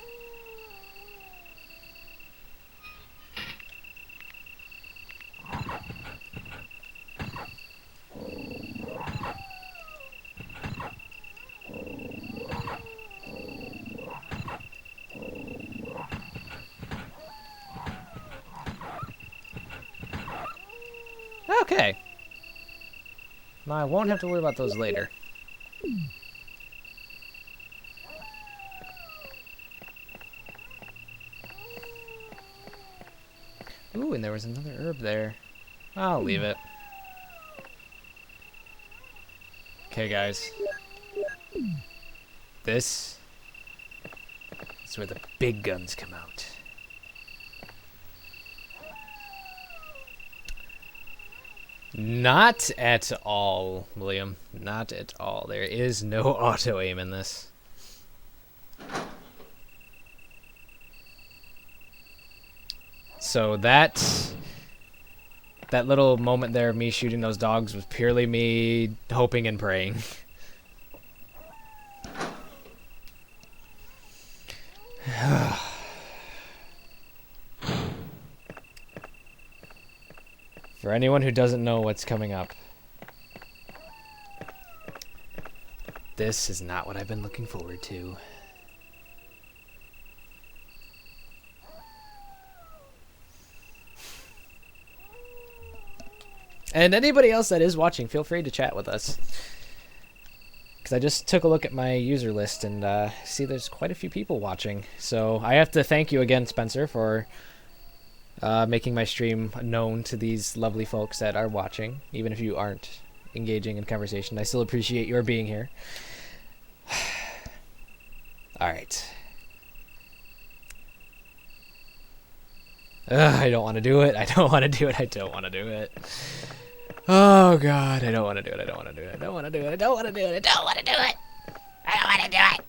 Okay. Now I won't have to worry about those later. Ooh, and there was another herb there. I'll leave it. Okay, guys. This is where the big guns come out. Not at all, William. Not at all. There is no auto-aim in this. So that little moment there of me shooting those dogs was purely me hoping and praying. For anyone who doesn't know what's coming up, this is not what I've been looking forward to. And anybody else that is watching, feel free to chat with us. Because I just took a look at my user list and see there's quite a few people watching. So I have to thank you again, Spencer, for making my stream known to these lovely folks that are watching. Even if you aren't engaging in conversation, I still appreciate your being here. Alright. I don't want to do it. I don't want to do it. I don't want to do it. Oh god, I don't want to do it. I don't want to do it. I don't want to do it. I don't want to do it. I don't want to do it. I don't want to do it.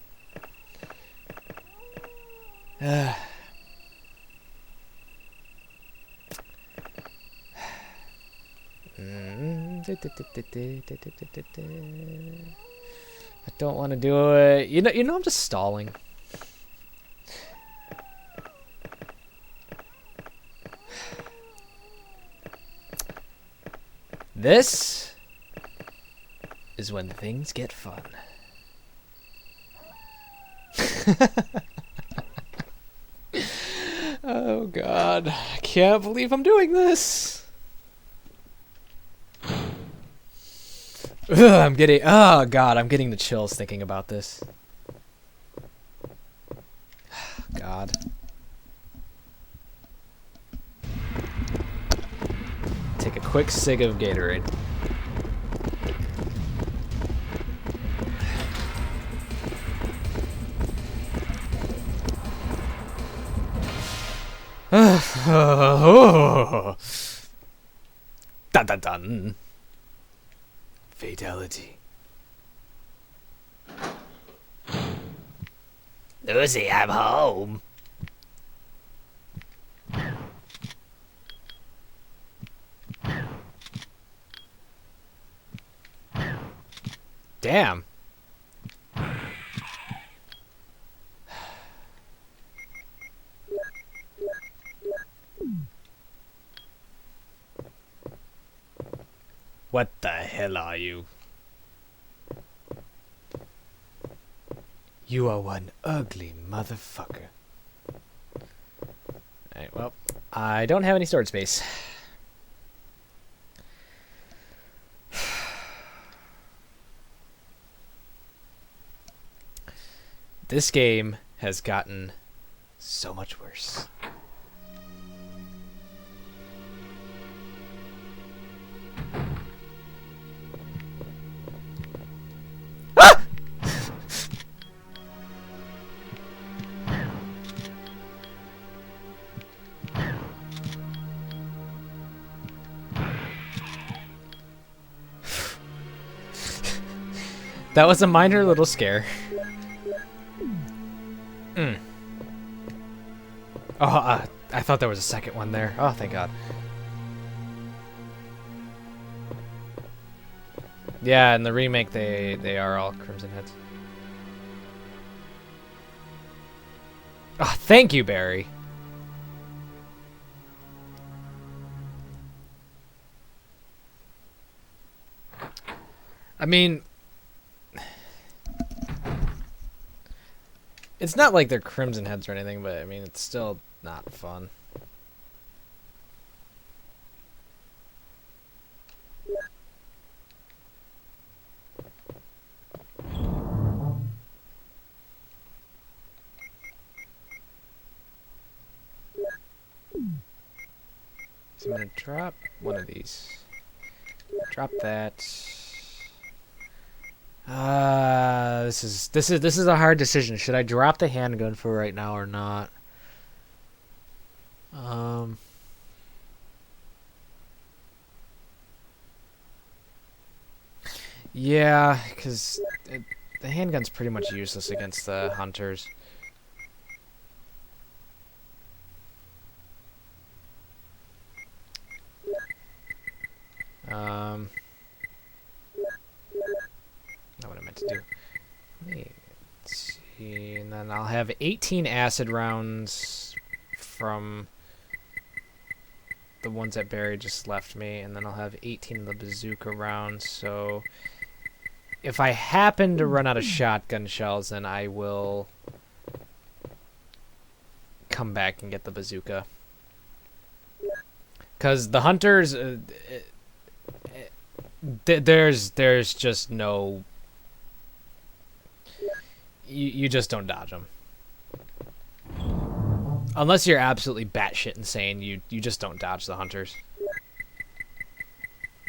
I don't want to do it. You know I'm just stalling. This is when things get fun. Oh god, I can't believe I'm doing this. Ugh, I'm getting the chills thinking about this. God. Take a quick sig of Gatorade. Dun dun dun. Fatality. Lucy, I'm home. Damn. What the hell are you? You are one ugly motherfucker. Alright, well, I don't have any storage space. This game has gotten so much worse. Ah! That was a minor little scare. Oh, I thought there was a second one there. Oh, thank God. Yeah, in the remake, they are all Crimson Heads. Oh, thank you, Barry. I mean, it's not like they're Crimson Heads or anything, but I mean, it's still not fun. So I'm gonna drop one of these. Drop that. This is a hard decision. Should I drop the handgun for right now or not? Yeah, because the handgun's pretty much useless against the hunters. Not what I meant to do. Let's see, and then I'll have 18 acid rounds from the ones that Barry just left me, and then I'll have 18 of the bazooka rounds, so if I happen to run out of shotgun shells, then I will come back and get the bazooka. Because the hunters, there's just no... You just don't dodge them. Unless you're absolutely batshit insane, you just don't dodge the hunters.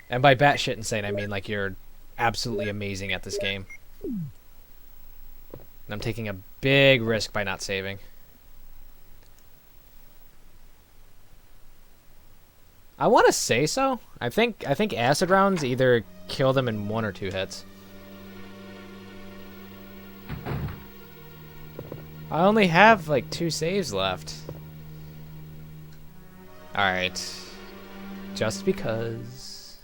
And by batshit insane, I mean like you're absolutely amazing at this game. And I'm taking a big risk by not saving. I want to say so. I think acid rounds either kill them in 1 or 2 hits. I only have like 2 saves left. Alright. Just because.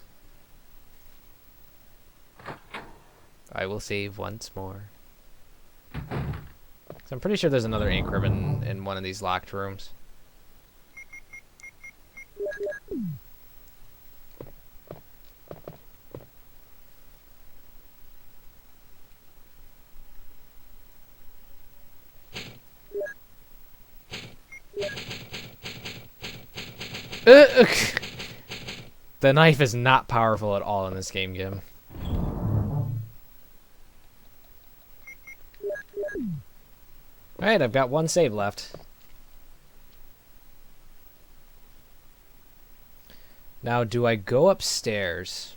I will save once more. So I'm pretty sure there's another ink ribbon in one of these locked rooms. The knife is not powerful at all in this game, Gim. Alright, I've got 1 save left. Now, do I go upstairs?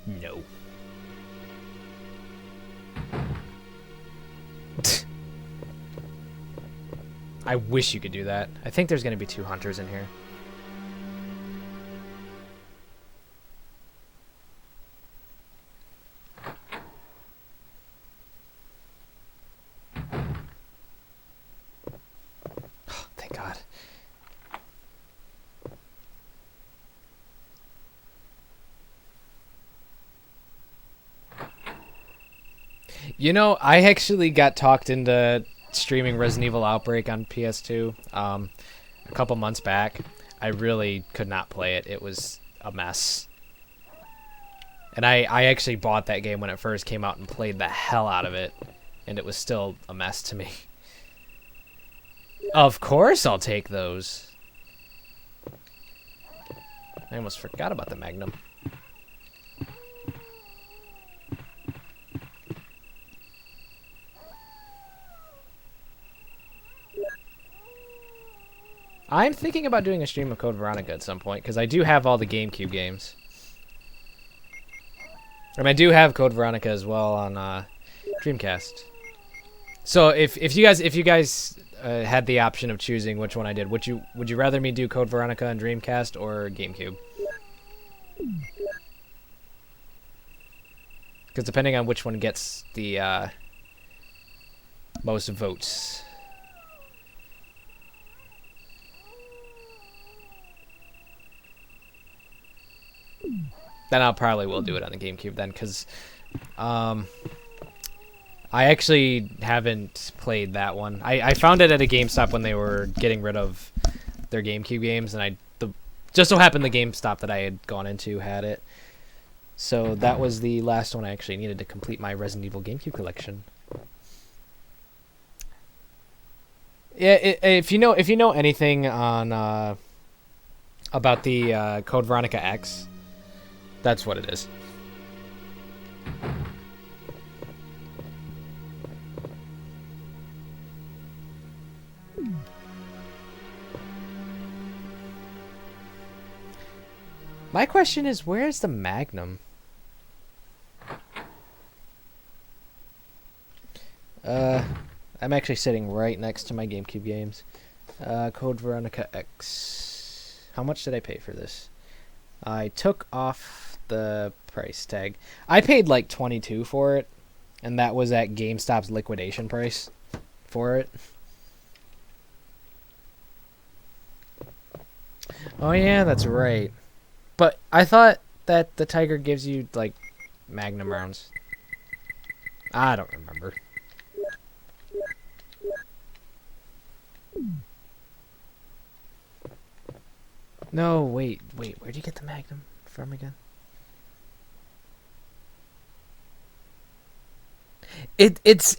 No. I wish you could do that. I think there's going to be 2 hunters in here. Oh, thank God. You know, I actually got talked into streaming Resident Evil Outbreak on PS2 a couple months back. I really could not play it. It was a mess. And I actually bought that game when it first came out and played the hell out of it. And it was still a mess to me. Of course I'll take those. I almost forgot about the Magnum. I'm thinking about doing a stream of Code Veronica at some point, because I do have all the GameCube games. And I do have Code Veronica as well on Dreamcast. So if you guys had the option of choosing which one I did, would you rather me do Code Veronica on Dreamcast or GameCube? Because depending on which one gets the most votes. Then I'll probably will do it on the GameCube then, because I actually haven't played that one. I found it at a GameStop when they were getting rid of their GameCube games, and just so happened the GameStop that I had gone into had it. So that was the last one I actually needed to complete my Resident Evil GameCube collection. Yeah, if you know anything on about the Code Veronica X, that's what it is. My question is, where's the Magnum? I'm actually sitting right next to my GameCube games. Code Veronica X. How much did I pay for this? I took off the price tag. I paid like $22 for it, and that was at GameStop's liquidation price for it. Oh yeah, that's right. But I thought that the Tiger gives you like Magnum rounds. I don't remember. No, wait, where'd you get the Magnum from again?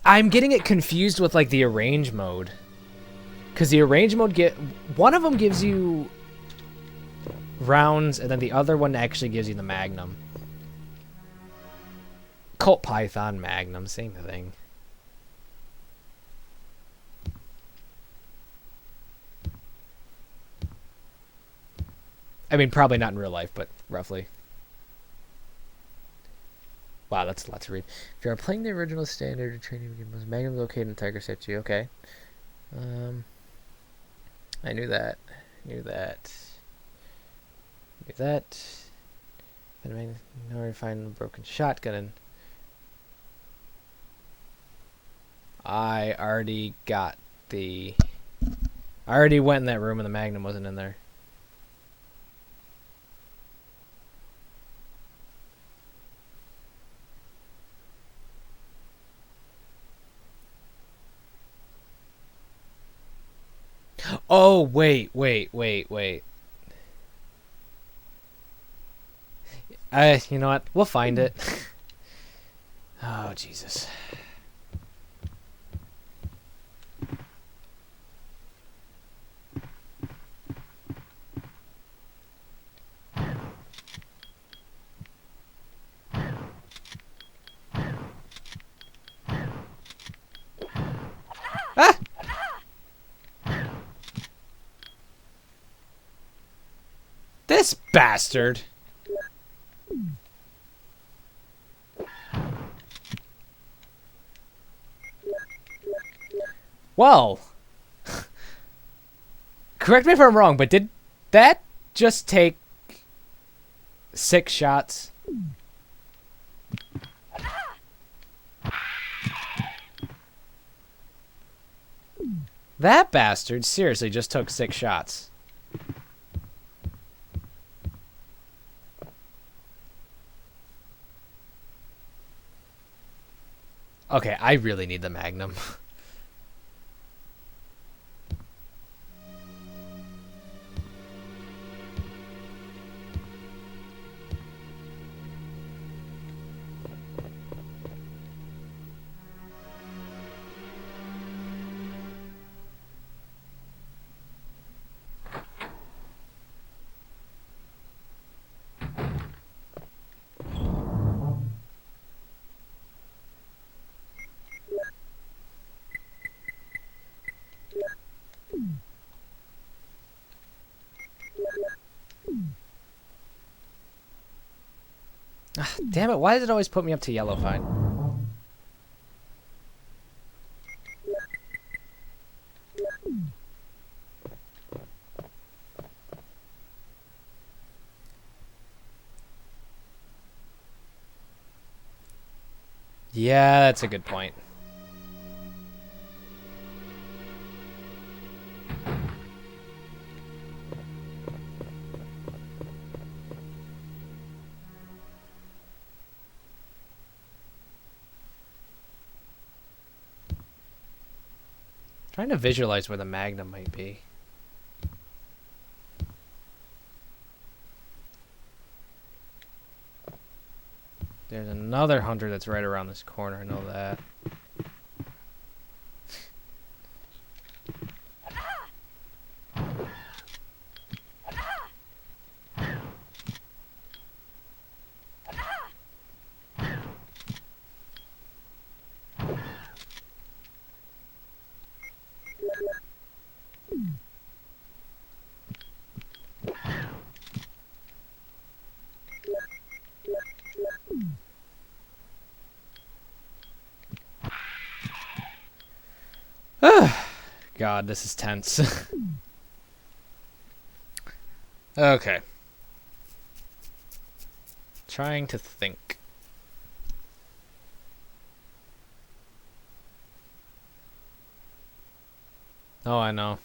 I'm getting it confused with like the arrange mode. Cause the arrange mode one of them gives you rounds, and then the other one actually gives you the Magnum. Colt Python Magnum, same thing. I mean, probably not in real life, but roughly. Wow, that's a lot to read. If you are playing the original standard training game, Magnum located in Tiger Statue. Okay. I knew that. Knew that. And I know I find a broken shotgun. And I already got the. I already went in that room and the Magnum wasn't in there. Oh, wait. You know what? We'll find it. Oh, Jesus. Ah! This bastard. Well, Correct me if I'm wrong, but did that just take 6 shots? That bastard seriously just took 6 shots. Okay, I really need the Magnum. Ah, damn it, why does it always put me up to yellow? Fine. Yeah, that's a good point. Trying to visualize where the Magnum might be. There's another hunter that's right around this corner, I know that. God, this is tense. Okay. Trying to think. Oh, I know.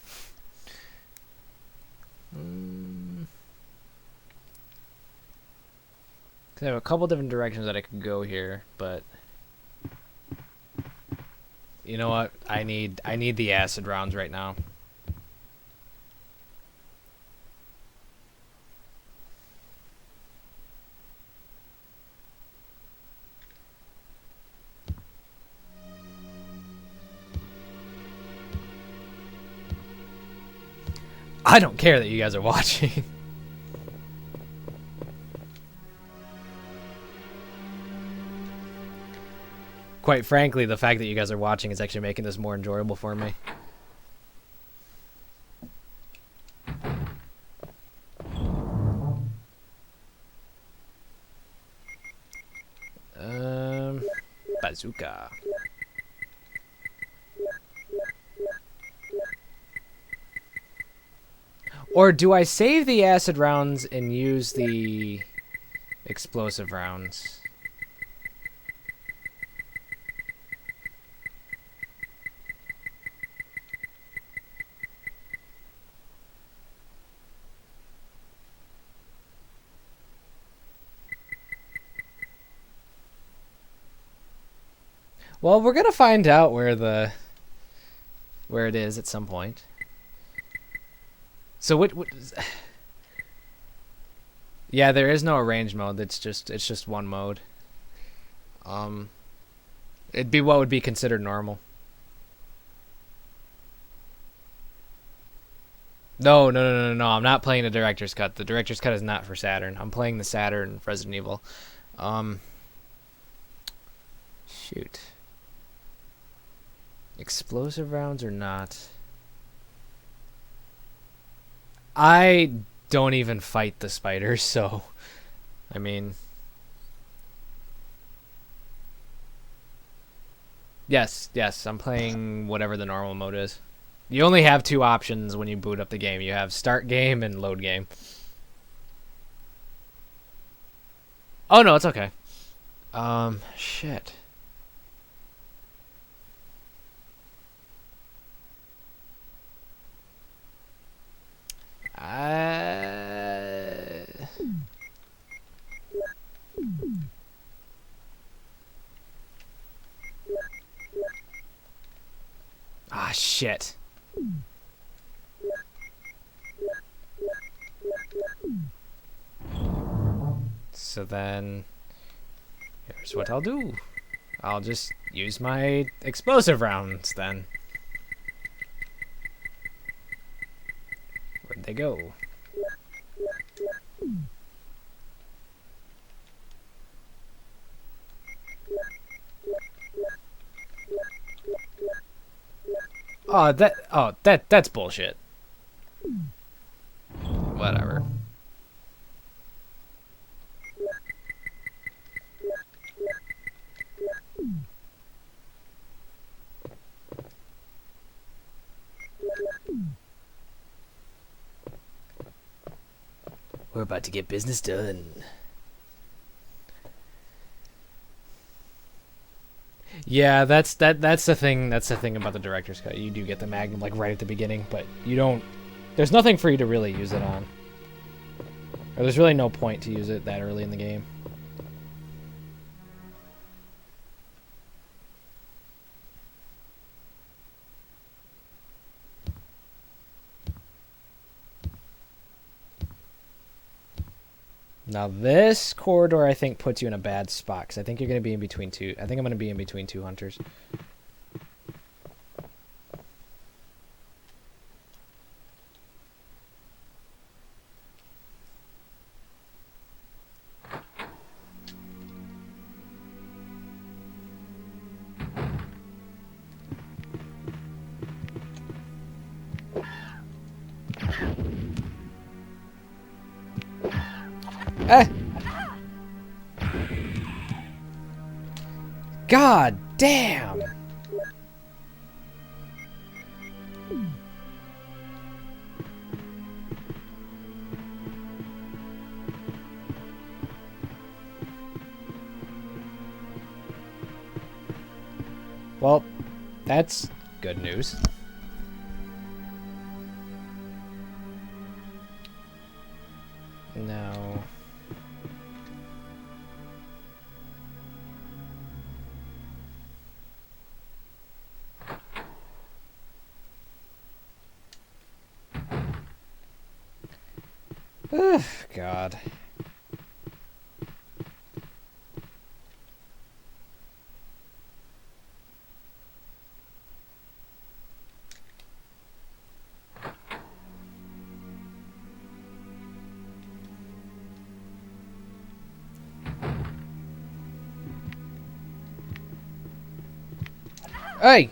I have a couple different directions that I could go here, but you know what? I need the acid rounds right now. I don't care that you guys are watching. Quite frankly, the fact that you guys are watching is actually making this more enjoyable for me. Bazooka. Or do I save the acid rounds and use the explosive rounds? Well, we're gonna find out where it is at some point. So what yeah, there is no arrange mode. It's just one mode. It'd be what would be considered normal. No, no, no, no, no. I'm not playing the director's cut. The director's cut is not for Saturn. I'm playing the Saturn Resident Evil. Shoot. Explosive rounds or not? I don't even fight the spiders, so I mean, yes, I'm playing whatever the normal mode is. You only have two options when you boot up the game. You have start game and load game. Oh no, it's okay. Shit. Ah, shit. So then, here's what I'll do. I'll just use my explosive rounds then. Where'd they go? That's bullshit. Whatever. We're about to get business done. Yeah, that's the thing. That's the thing about the director's cut. You do get the Magnum like right at the beginning, but you don't. There's nothing for you to really use it on. Or there's really no point to use it that early in the game. Now this corridor, I think, puts you in a bad spot, because I think you're going to be in between two. I think I'm going to be in between two hunters. God damn! Well, that's good news. No. Ugh, God. Hey!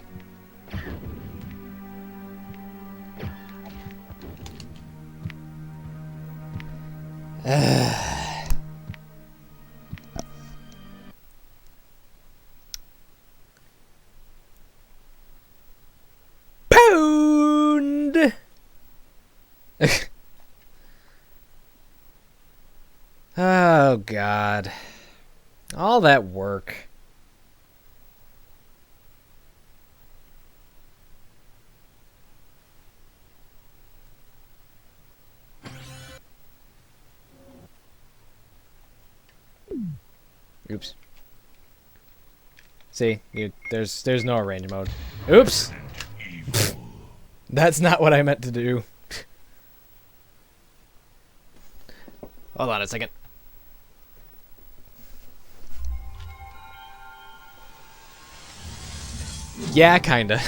Pound! Oh, God. All that work. Oops. See, there's no arrange mode. Oops. That's not what I meant to do. Hold on a second. Yeah, kinda.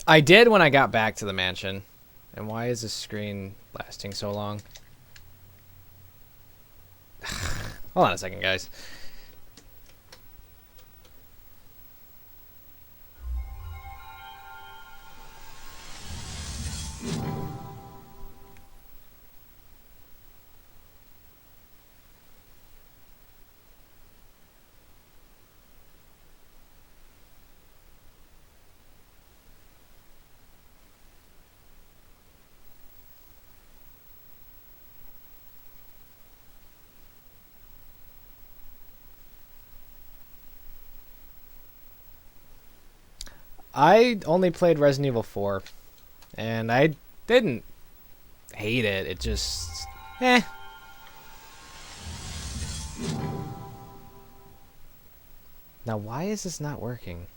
I did when I got back to the mansion. And why is this screen lasting so long? Hold on a second, guys. I only played Resident Evil 4, and I didn't hate it. It just, eh. Now, why is this not working?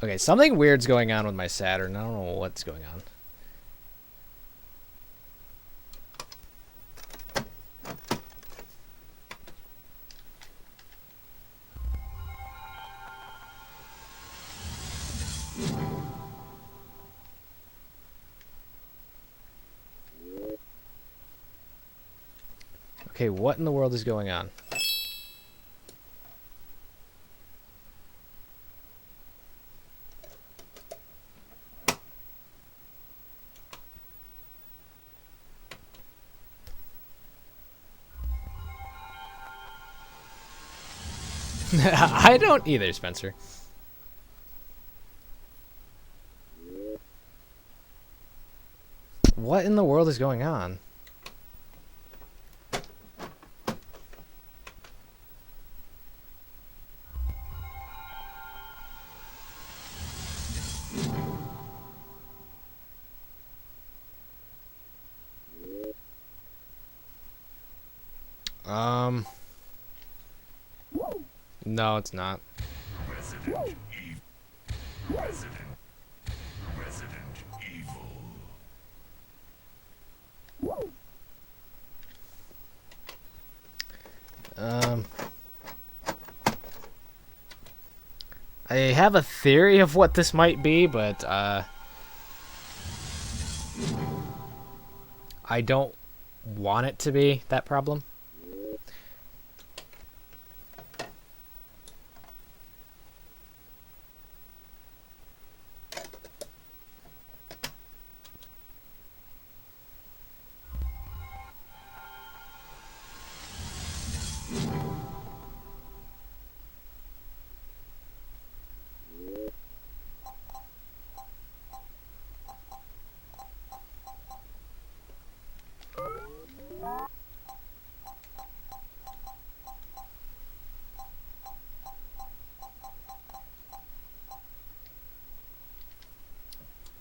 Okay, something weird's going on with my Saturn. I don't know what's going on. Okay, what in the world is going on? I don't either, Spencer. What in the world is going on? No, it's not. Resident Evil. I have a theory of what this might be, but I don't want it to be that problem.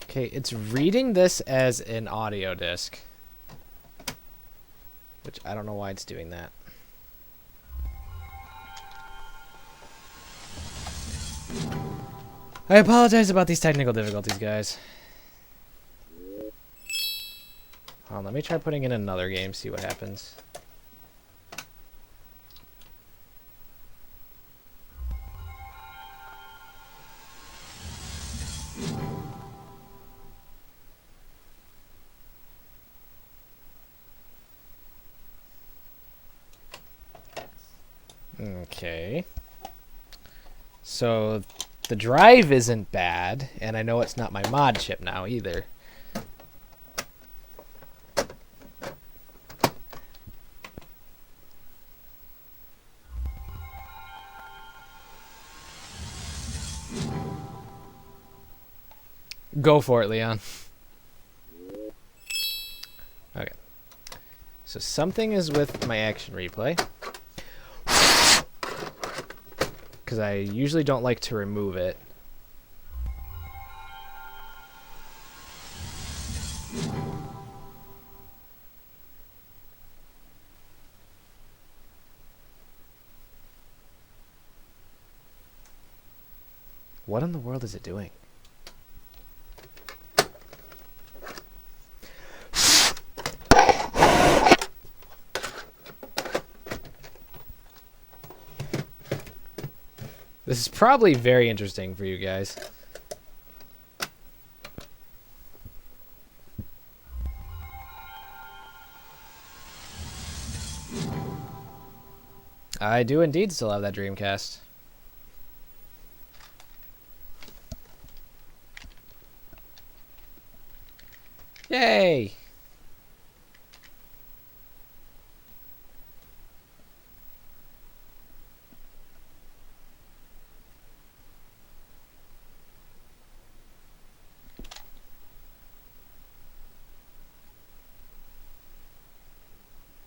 Okay, it's reading this as an audio disc, which I don't know why it's doing that. I apologize about these technical difficulties, guys. Hold on, let me try putting in another game, see what happens. Okay. So the drive isn't bad, and I know it's not my mod chip now either. Go for it, Leon. Okay. So something is with my action replay. Because I usually don't like to remove it. What in the world is it doing? This is probably very interesting for you guys. I do indeed still have that Dreamcast. Yay!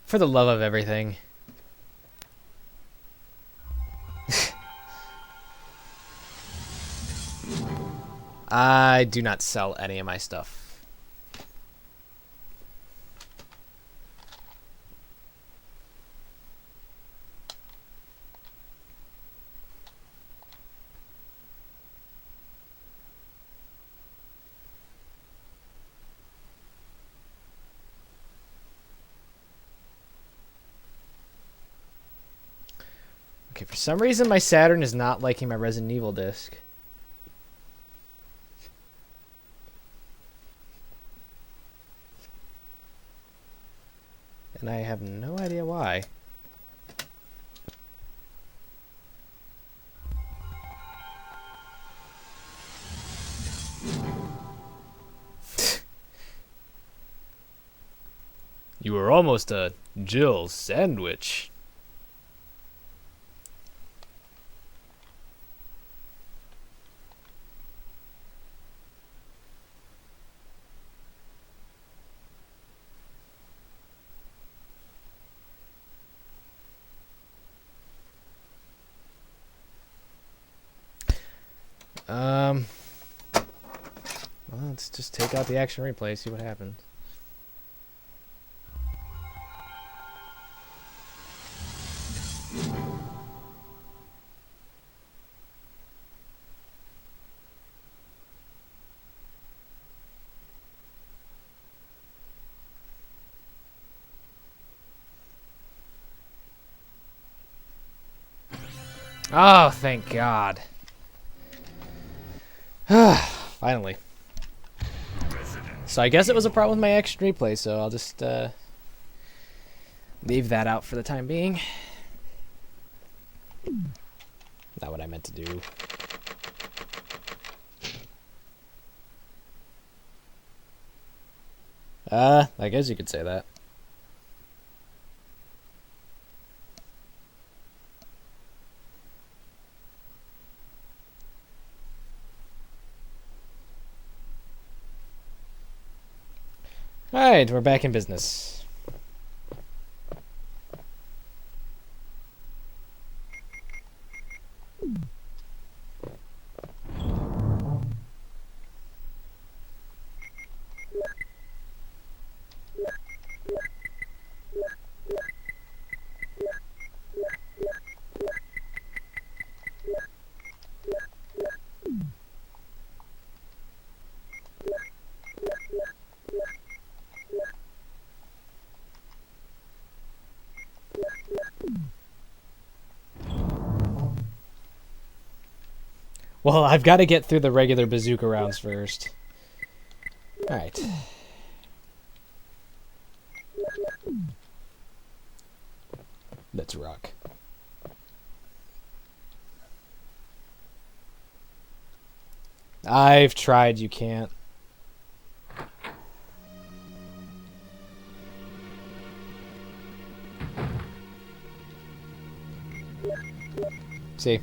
For the love of everything. I do not sell any of my stuff. Okay, for some reason my Saturn is not liking my Resident Evil disc. And I have no idea why. You were almost a Jill sandwich. Well, let's just take out the action replay, see what happens. Oh, thank God. Finally. So I guess it was a problem with my action replay, so I'll just leave that out for the time being. Not what I meant to do. I guess you could say that. Alright, we're back in business. Well, I've got to get through the regular bazooka rounds first. Alright. Let's rock. I've tried, you can't. See?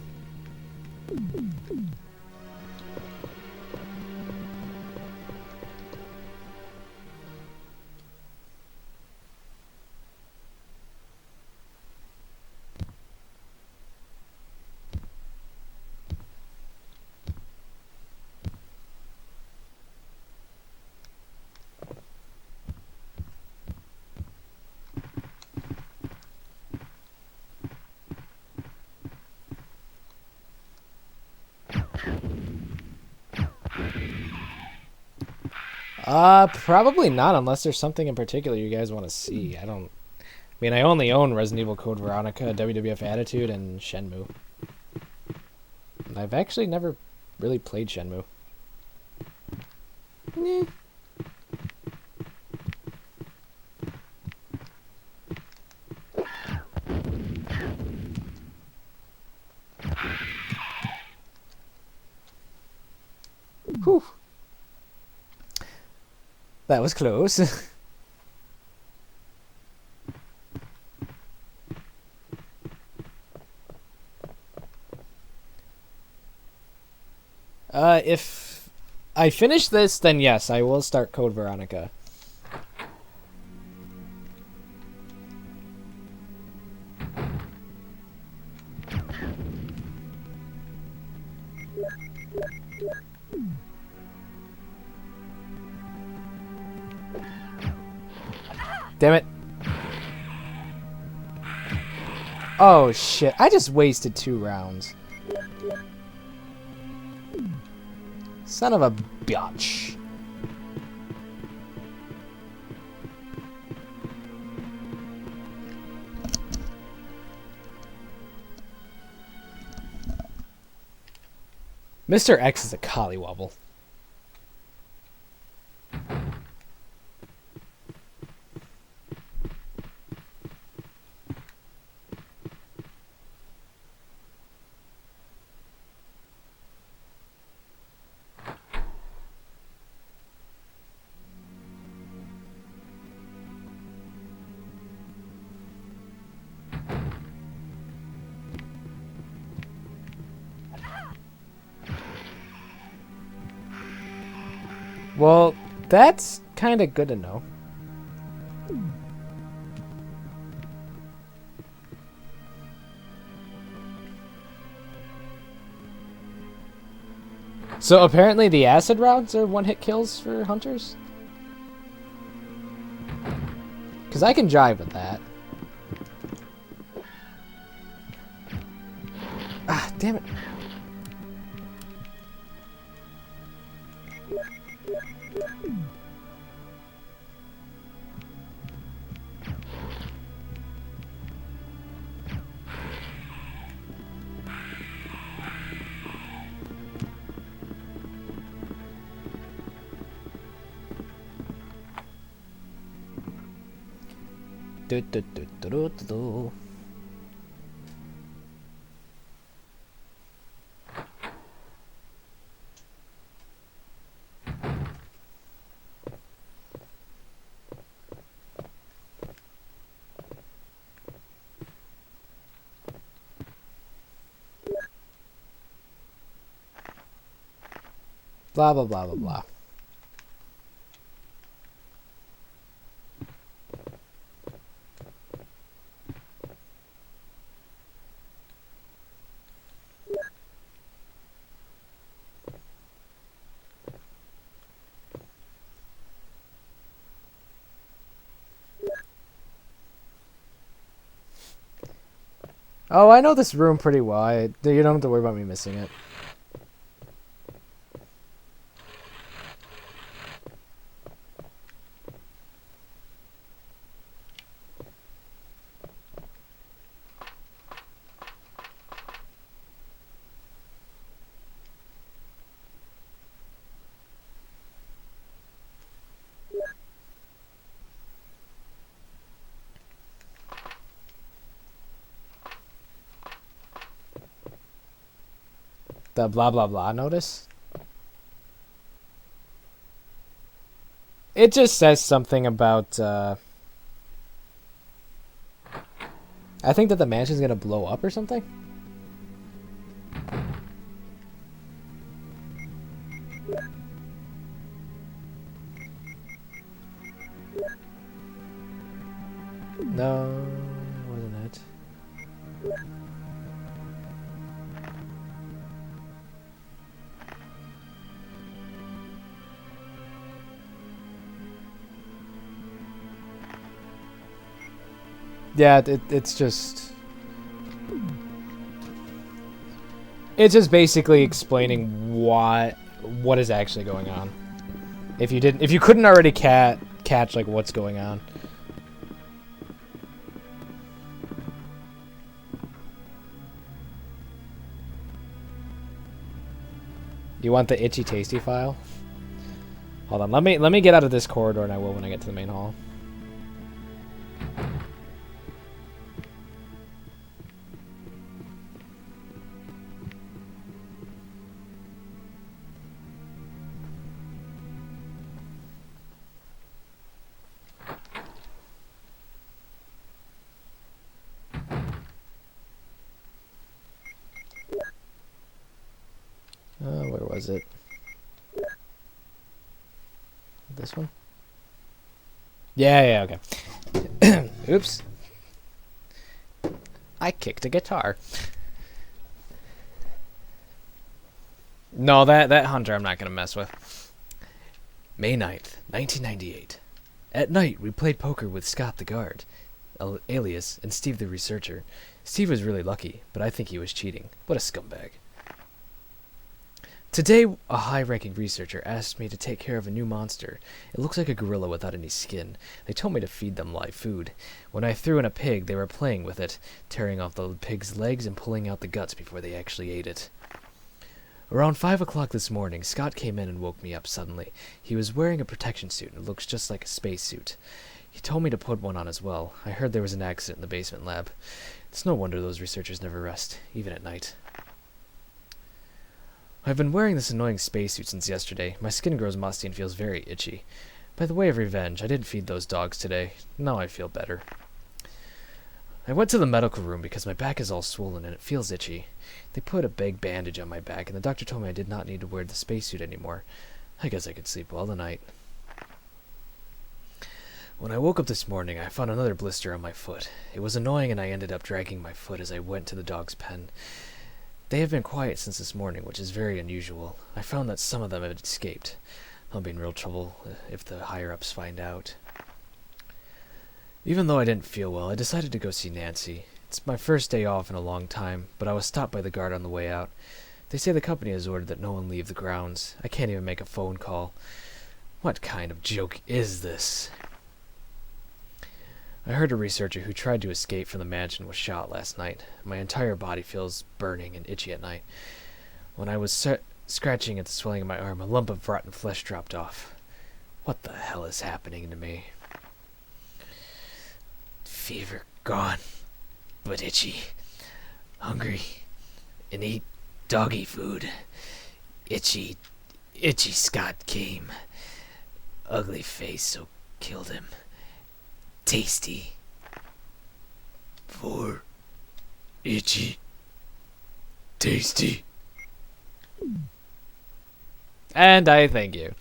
Probably not, unless there's something in particular you guys want to see. I mean, I only own Resident Evil Code Veronica, WWF Attitude, and Shenmue. And I've actually never really played Shenmue. Nah. Whew. That was close. If I finish this, then yes, I will start Code Veronica. Damn it. Oh shit, I just wasted 2 rounds. Son of a bitch. Mr. X is a collywobble. Well, that's kind of good to know. So apparently the acid rounds are one-hit kills for hunters? Because I can jive with that. Ah, damn it. Do, do, do, do, do, do, do. Blah, blah, blah, blah, blah. Oh, I know this room pretty well. You don't have to worry about me missing it. The blah blah blah notice? It just says something about I think that the mansion's gonna blow up or something. No, wasn't it? Yeah, it's just basically explaining what is actually going on. If you couldn't already catch like what's going on. You want the itchy tasty file? Hold on, let me get out of this corridor and I will when I get to the main hall. Where was it? This one? Yeah, okay. Oops. I kicked a guitar. No, that hunter I'm not going to mess with. May 9th, 1998. At night, we played poker with Scott the guard, alias, and Steve the researcher. Steve was really lucky, but I think he was cheating. What a scumbag. Today, a high-ranking researcher asked me to take care of a new monster. It looks like a gorilla without any skin. They told me to feed them live food. When I threw in a pig, they were playing with it, tearing off the pig's legs and pulling out the guts before they actually ate it. Around 5 o'clock this morning, Scott came in and woke me up suddenly. He was wearing a protection suit and it looks just like a spacesuit. He told me to put one on as well. I heard there was an accident in the basement lab. It's no wonder those researchers never rest, even at night. I've been wearing this annoying spacesuit since yesterday. My skin grows musty and feels very itchy. By the way of revenge, I didn't feed those dogs today. Now I feel better. I went to the medical room because my back is all swollen and it feels itchy. They put a big bandage on my back and the doctor told me I did not need to wear the spacesuit anymore. I guess I could sleep well tonight. When I woke up this morning, I found another blister on my foot. It was annoying and I ended up dragging my foot as I went to the dog's pen. They have been quiet since this morning, which is very unusual. I found that some of them had escaped. I'll be in real trouble if the higher-ups find out. Even though I didn't feel well, I decided to go see Nancy. It's my first day off in a long time, but I was stopped by the guard on the way out. They say the company has ordered that no one leave the grounds. I can't even make a phone call. What kind of joke is this? I heard a researcher who tried to escape from the mansion was shot last night. My entire body feels burning and itchy at night. When I was scratching at the swelling of my arm, a lump of rotten flesh dropped off. What the hell is happening to me? Fever gone, but itchy. Hungry, and eat doggy food. Itchy Scott came. Ugly face, so killed him. Tasty. For itchy. Tasty. And I thank you.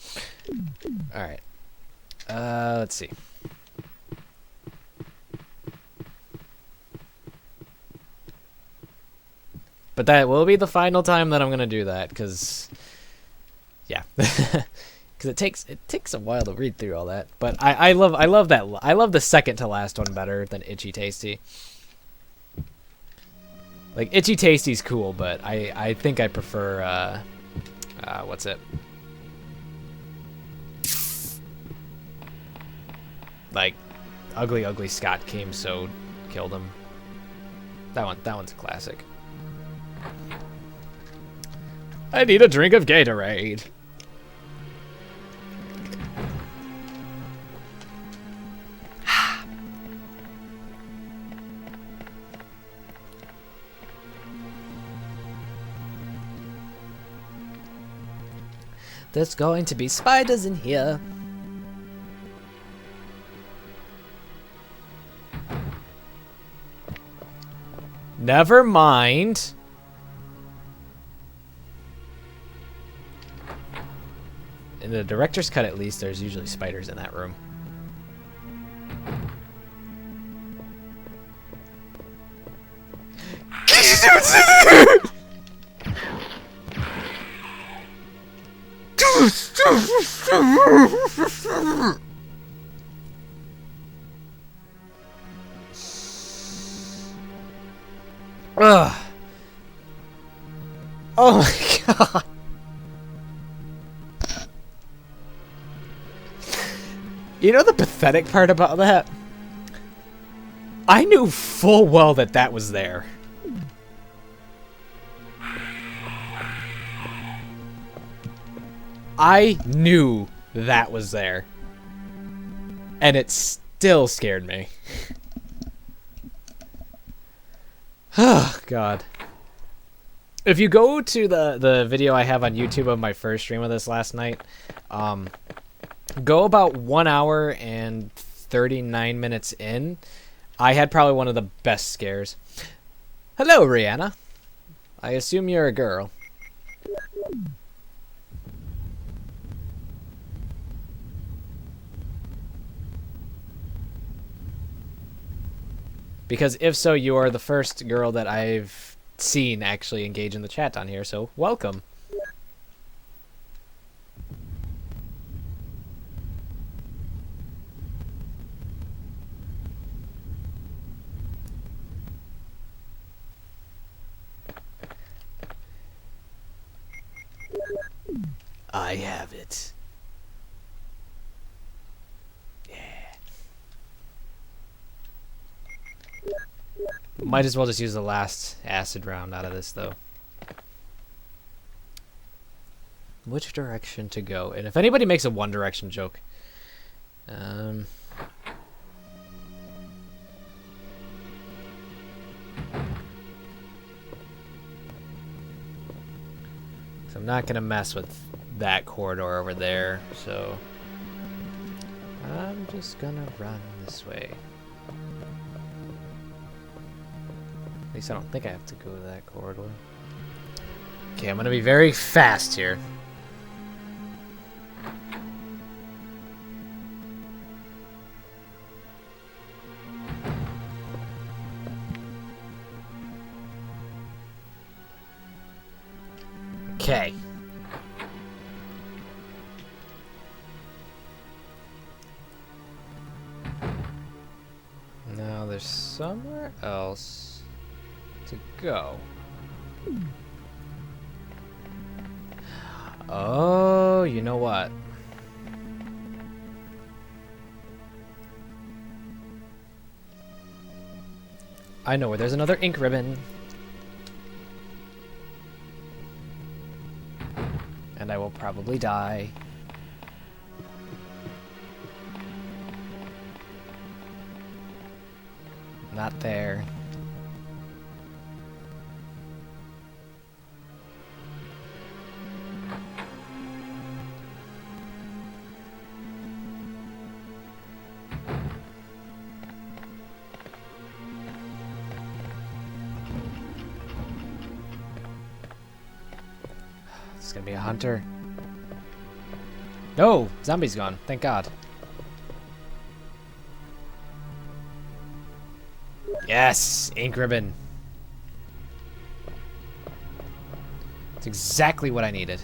Alright. Let's see. But that will be the final time that I'm gonna do that, because yeah. Because it takes a while to read through all that. But I love that. I love the second to last one better than Itchy Tasty. Like Itchy Tasty's cool, but I think I prefer what's it? Like Ugly Scott came, so killed him. That one's a classic. I need a drink of Gatorade. There's going to be spiders in here. Never mind. In the director's cut, at least, there's usually spiders in that room. Ugh. Oh my god. You know the pathetic part about that? I knew full well that that was there. I knew that was there. And it still scared me. Oh, God. If you go to the video I have on YouTube of my first stream of this last night, go about 1 hour and 39 minutes in. I had probably one of the best scares. Hello, Rihanna. I assume you're a girl. Because if so, you are the first girl that I've seen actually engage in the chat on here, so welcome. I have it. Yeah. Might as well just use the last acid round out of this, though. Which direction to go? And if anybody makes a One Direction joke, so I'm not gonna mess with that corridor over there, so I'm just gonna run this way. At least I don't think I have to go to that corridor. Okay, I'm gonna be very fast here. Okay. Now there's somewhere else to go. Oh, you know what? I know where there's another ink ribbon. And I will probably die. Not there. It's gonna be a hunter. No! Zombie's gone. Thank God. Yes! Ink ribbon. It's exactly what I needed.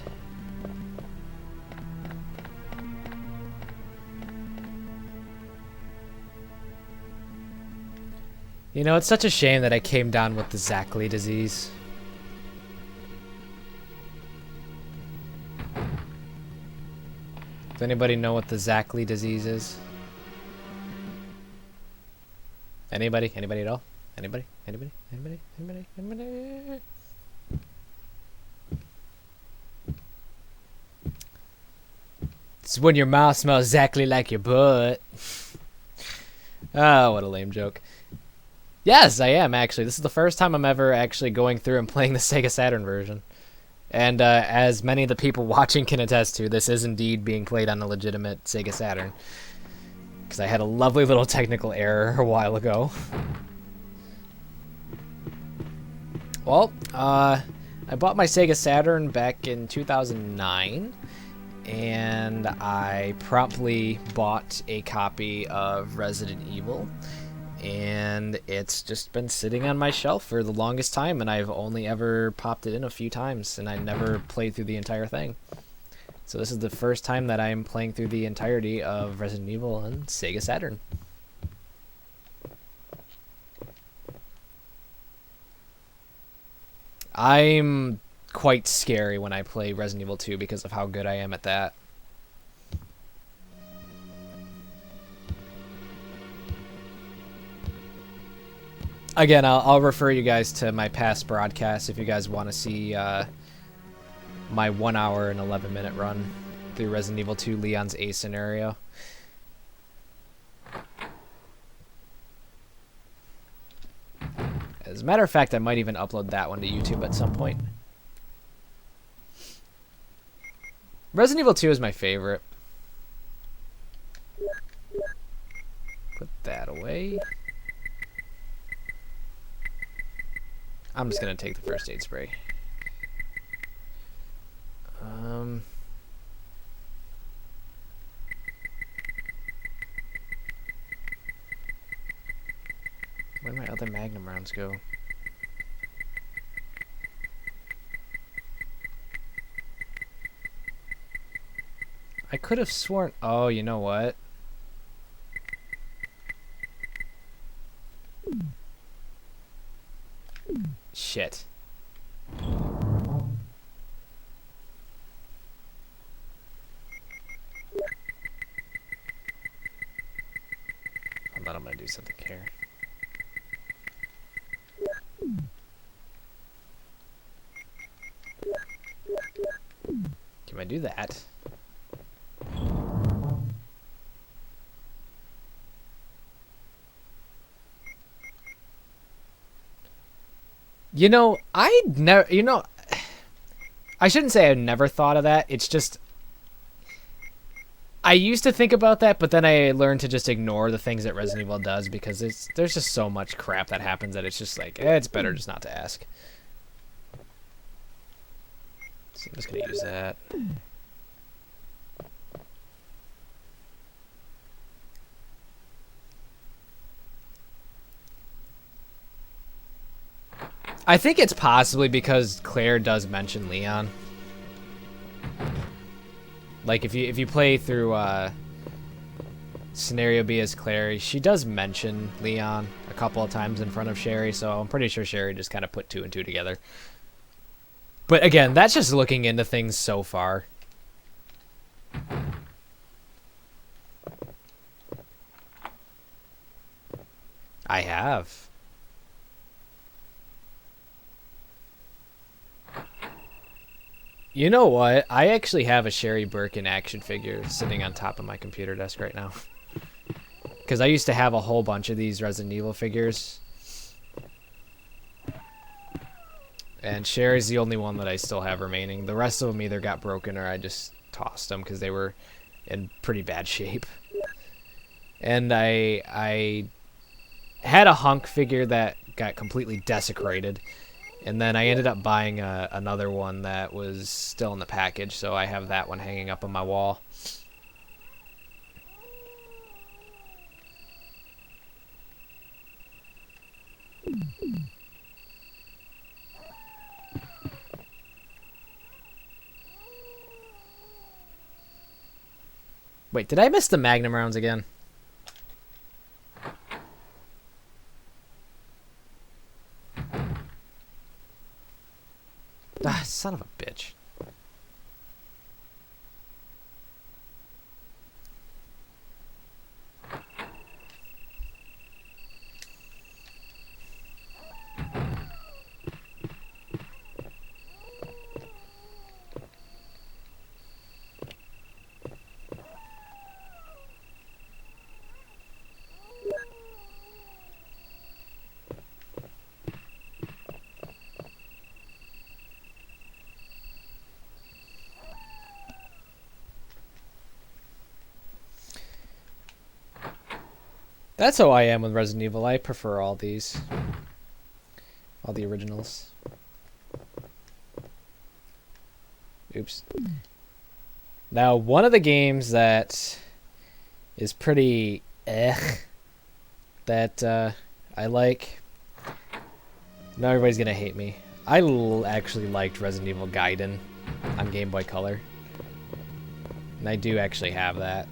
You know, it's such a shame that I came down with the Zackley disease. Does anybody know what the Zackley disease is? Anybody? Anybody at all? Anybody? Anybody? Anybody? Anybody? Anybody? It's when your mouth smells exactly like your butt. Oh, what a lame joke. Yes, I am, actually. This is the first time I'm ever actually going through and playing the Sega Saturn version. And as many of the people watching can attest to, this is indeed being played on a legitimate Sega Saturn. Because I had a lovely little technical error a while ago. Well, I bought my Sega Saturn back in 2009. And I promptly bought a copy of Resident Evil. And it's just been sitting on my shelf for the longest time, and I've only ever popped it in a few times, and I never played through the entire thing. So this is the first time that I'm playing through the entirety of Resident Evil on Sega Saturn. I'm quite scary when I play Resident Evil 2 because of how good I am at that. Again, I'll refer you guys to my past broadcasts if you guys want to see my 1 hour and 11-minute run through Resident Evil 2 Leon's A scenario. As a matter of fact, I might even upload that one to YouTube at some point. Resident Evil 2 is my favorite. Put that away. I'm just gonna take the first aid spray. Where'd my other Magnum rounds go? I could have sworn... Oh, you know what? Shit. I'm gonna do something here. Can I do that? You know, I never, you know, I shouldn't say I never thought of that. It's just, I used to think about that, but then I learned to just ignore the things that Resident Evil does because there's just so much crap that happens that it's just like, it's better just not to ask. So I'm just going to use that. I think it's possibly because Claire does mention Leon. Like if you play through Scenario B as Claire, she does mention Leon a couple of times in front of Sherry, so I'm pretty sure Sherry just kind of put 2 and 2 together. But again, that's just looking into things so far. I have. You know what? I actually have a Sherry Birkin action figure sitting on top of my computer desk right now. Because I used to have a whole bunch of these Resident Evil figures. And Sherry's the only one that I still have remaining. The rest of them either got broken or I just tossed them because they were in pretty bad shape. And I had a Hunk figure that got completely desecrated. And then I ended up buying another one that was still in the package, so I have that one hanging up on my wall. Wait, did I miss the Magnum rounds again? Ah, son of a bitch. That's how I am with Resident Evil. I prefer all these. All the originals. Oops. Now, one of the games that is pretty that I like. Now everybody's gonna hate me. I actually liked Resident Evil Gaiden on Game Boy Color. And I do actually have that.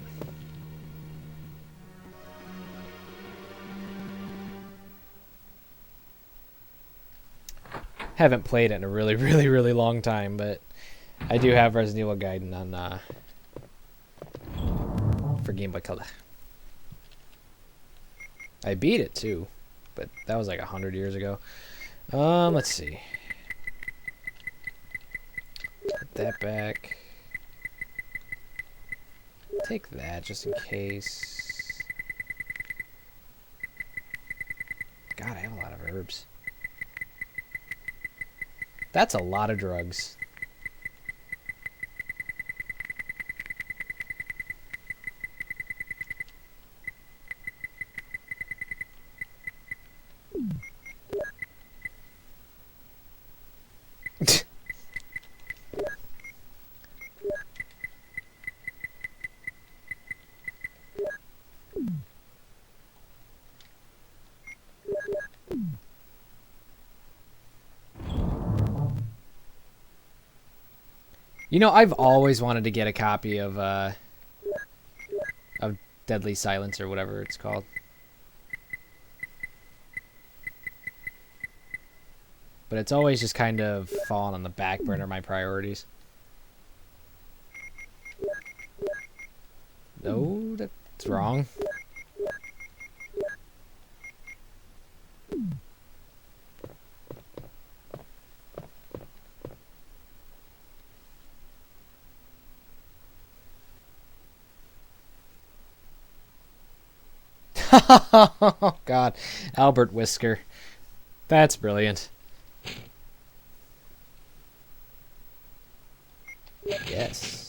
Haven't played it in a really long time, but I do have Resident Evil Gaiden on for Game Boy Color. I beat it too, but that was like 100 years ago. Let's see. Put that back. Take that just in case. God, I have a lot of herbs. That's a lot of drugs. You know, I've always wanted to get a copy of Deadly Silence or whatever it's called. But it's always just kind of fallen on the back burner of my priorities. No, that's wrong. Oh God, Albert Whisker. That's brilliant. Yes.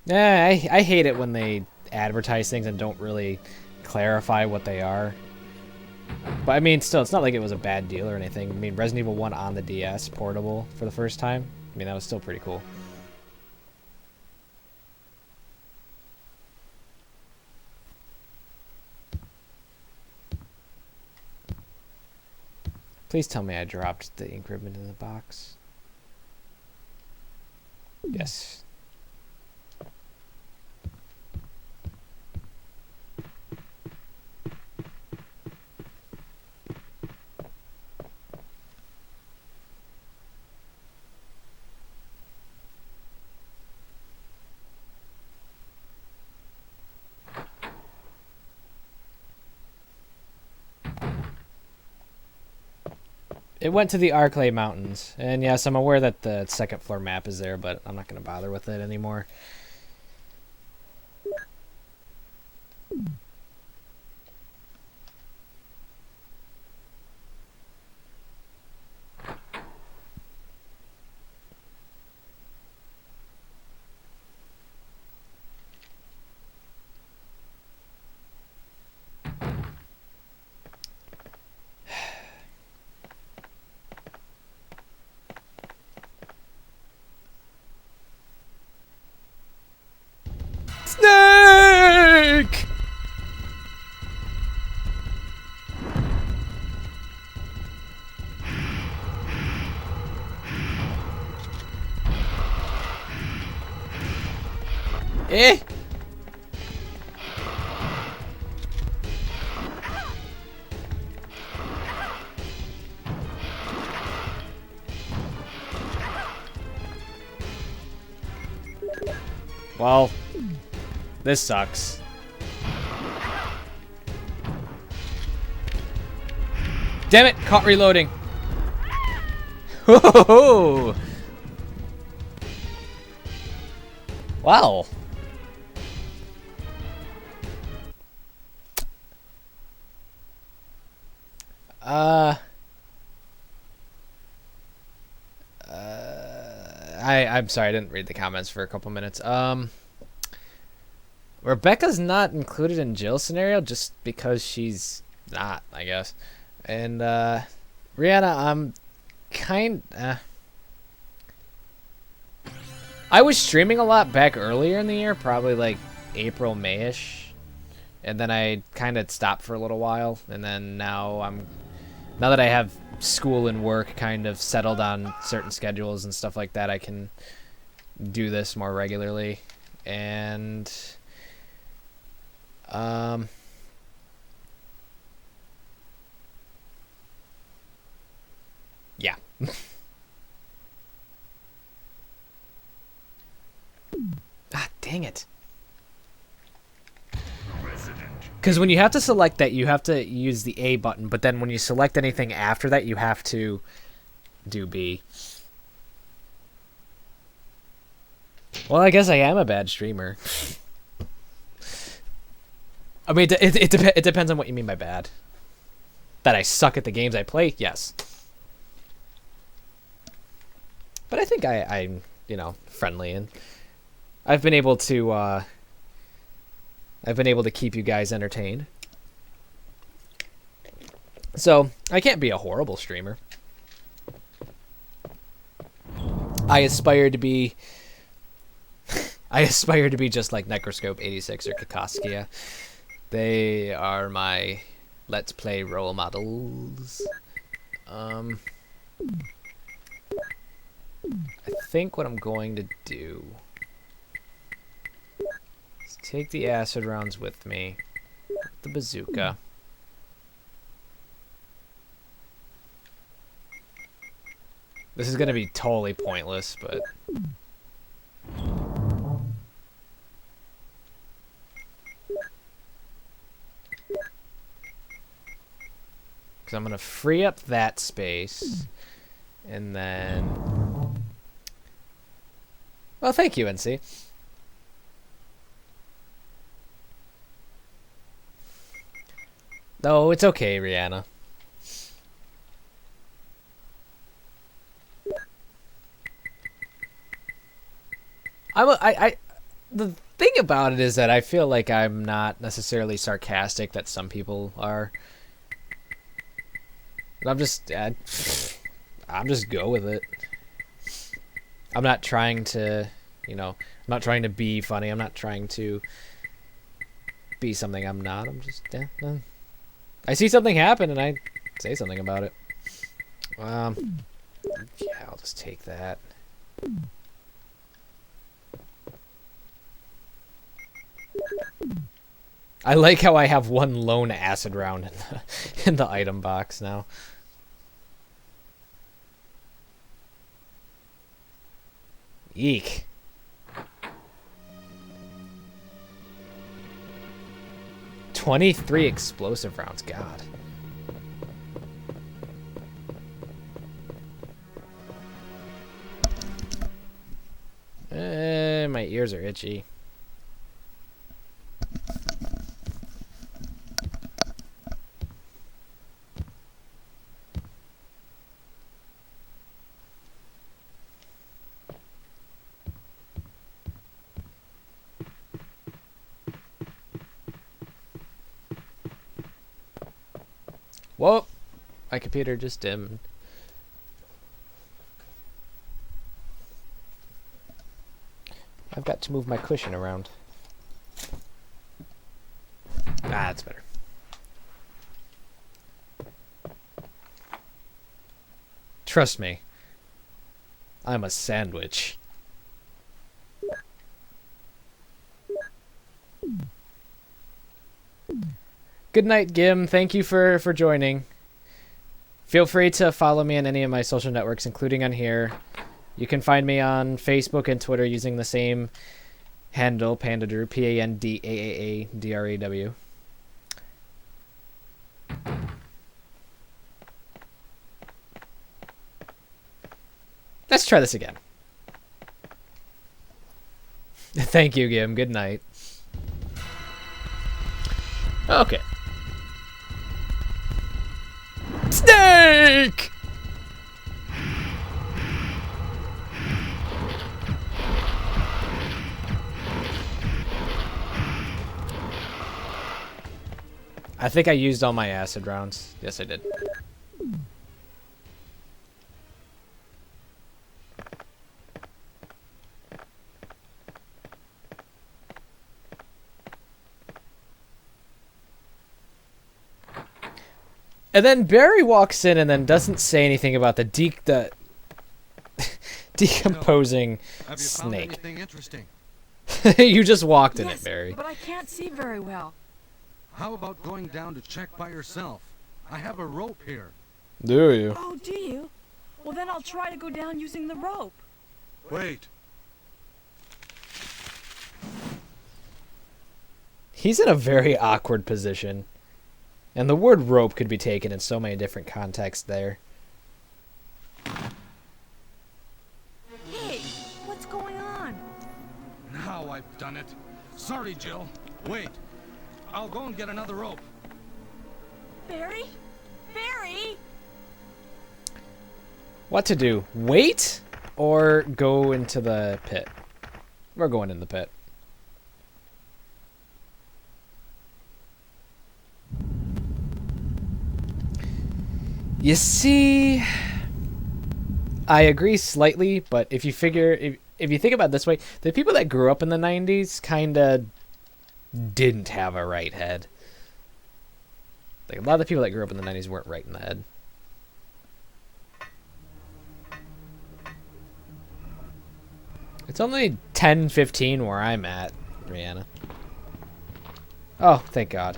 Yeah, I hate it when they advertise things and don't really clarify what they are. But I mean, still, it's not like it was a bad deal or anything. I mean, Resident Evil 1 on the DS, portable, for the first time. I mean, that was still pretty cool. Please tell me I dropped the ink ribbon in the box. Yes. It went to the Arclay Mountains. And yes, I'm aware that the second floor map is there, but I'm not going to bother with it anymore. Snake! Eh? Well, this sucks. Damn it! Caught reloading. Whoa! Wow. I'm sorry, I didn't read the comments for a couple minutes. Rebecca's not included in Jill's scenario just because she's not, I guess. And Rihanna, I'm I was streaming a lot back earlier in the year, probably like April, May-ish. And then I kind of stopped for a little while, and then now that I have school and work kind of settled on certain schedules and stuff like that, I can do this more regularly. And yeah. Ah, dang it. Because when you have to select that, you have to use the A button, but then when you select anything after that, you have to do B. Well, I guess I am a bad streamer. I mean, it depends on what you mean by bad. That I suck at the games I play? Yes. But I think I'm, you know, friendly, and I've been able to keep you guys entertained. So, I can't be a horrible streamer. I aspire to be just like Necroscope 86 or Kakoskia. They are my Let's Play role models. I think what I'm going to do is take the acid rounds with me. the bazooka. This is gonna be totally pointless, but... Because I'm gonna free up that space, and then... Well, thank you, NC. No, it's okay, Rihanna. The thing about it is that I feel like I'm not necessarily sarcastic that some people are. But I'm just go with it. I'm not trying to, I'm not trying to be funny. I'm not trying to be something I'm not. I'm just, I see something happen and I say something about it. Yeah, I'll just take that. I like how I have one lone acid round in the item box now. Eek. "23 explosive rounds, God. My ears are itchy. Whoa! My computer just dimmed. I've got to move my cushion around. Ah, that's better. Trust me. I'm a sandwich. Good night, Gim. Thank you for joining. Feel free to follow me on any of my social networks, including on here. You can find me on Facebook and Twitter using the same handle, Pandadrew, Pandaaddraw. Let's try this again. Thank you, Gim. Good night. Okay. Snake! I think I used all my acid rounds. Yes, I did. And then Barry walks in and then doesn't say anything about the decomposing Have you found snake. anything interesting? You just walked in Yes, it, Barry. but I can't see very well. How about going down to check by yourself? I have a rope here. Do you? Oh, do you? Well, then I'll try to go down using the rope. Wait. He's in a very awkward position. And the word rope could be taken in so many different contexts there. Hey, what's going on? Now I've done it. Sorry, Jill. Wait. I'll go and get another rope. Barry? Barry? What to do? Wait or go into the pit? We're going in the pit. You see, I agree slightly, but if you figure, if you think about it this way, the people that grew up in the 90s kind of didn't have a right head. Like, a lot of the people that grew up in the 90s weren't right in the head. It's only 10:15 where I'm at, Rihanna. Oh, thank God.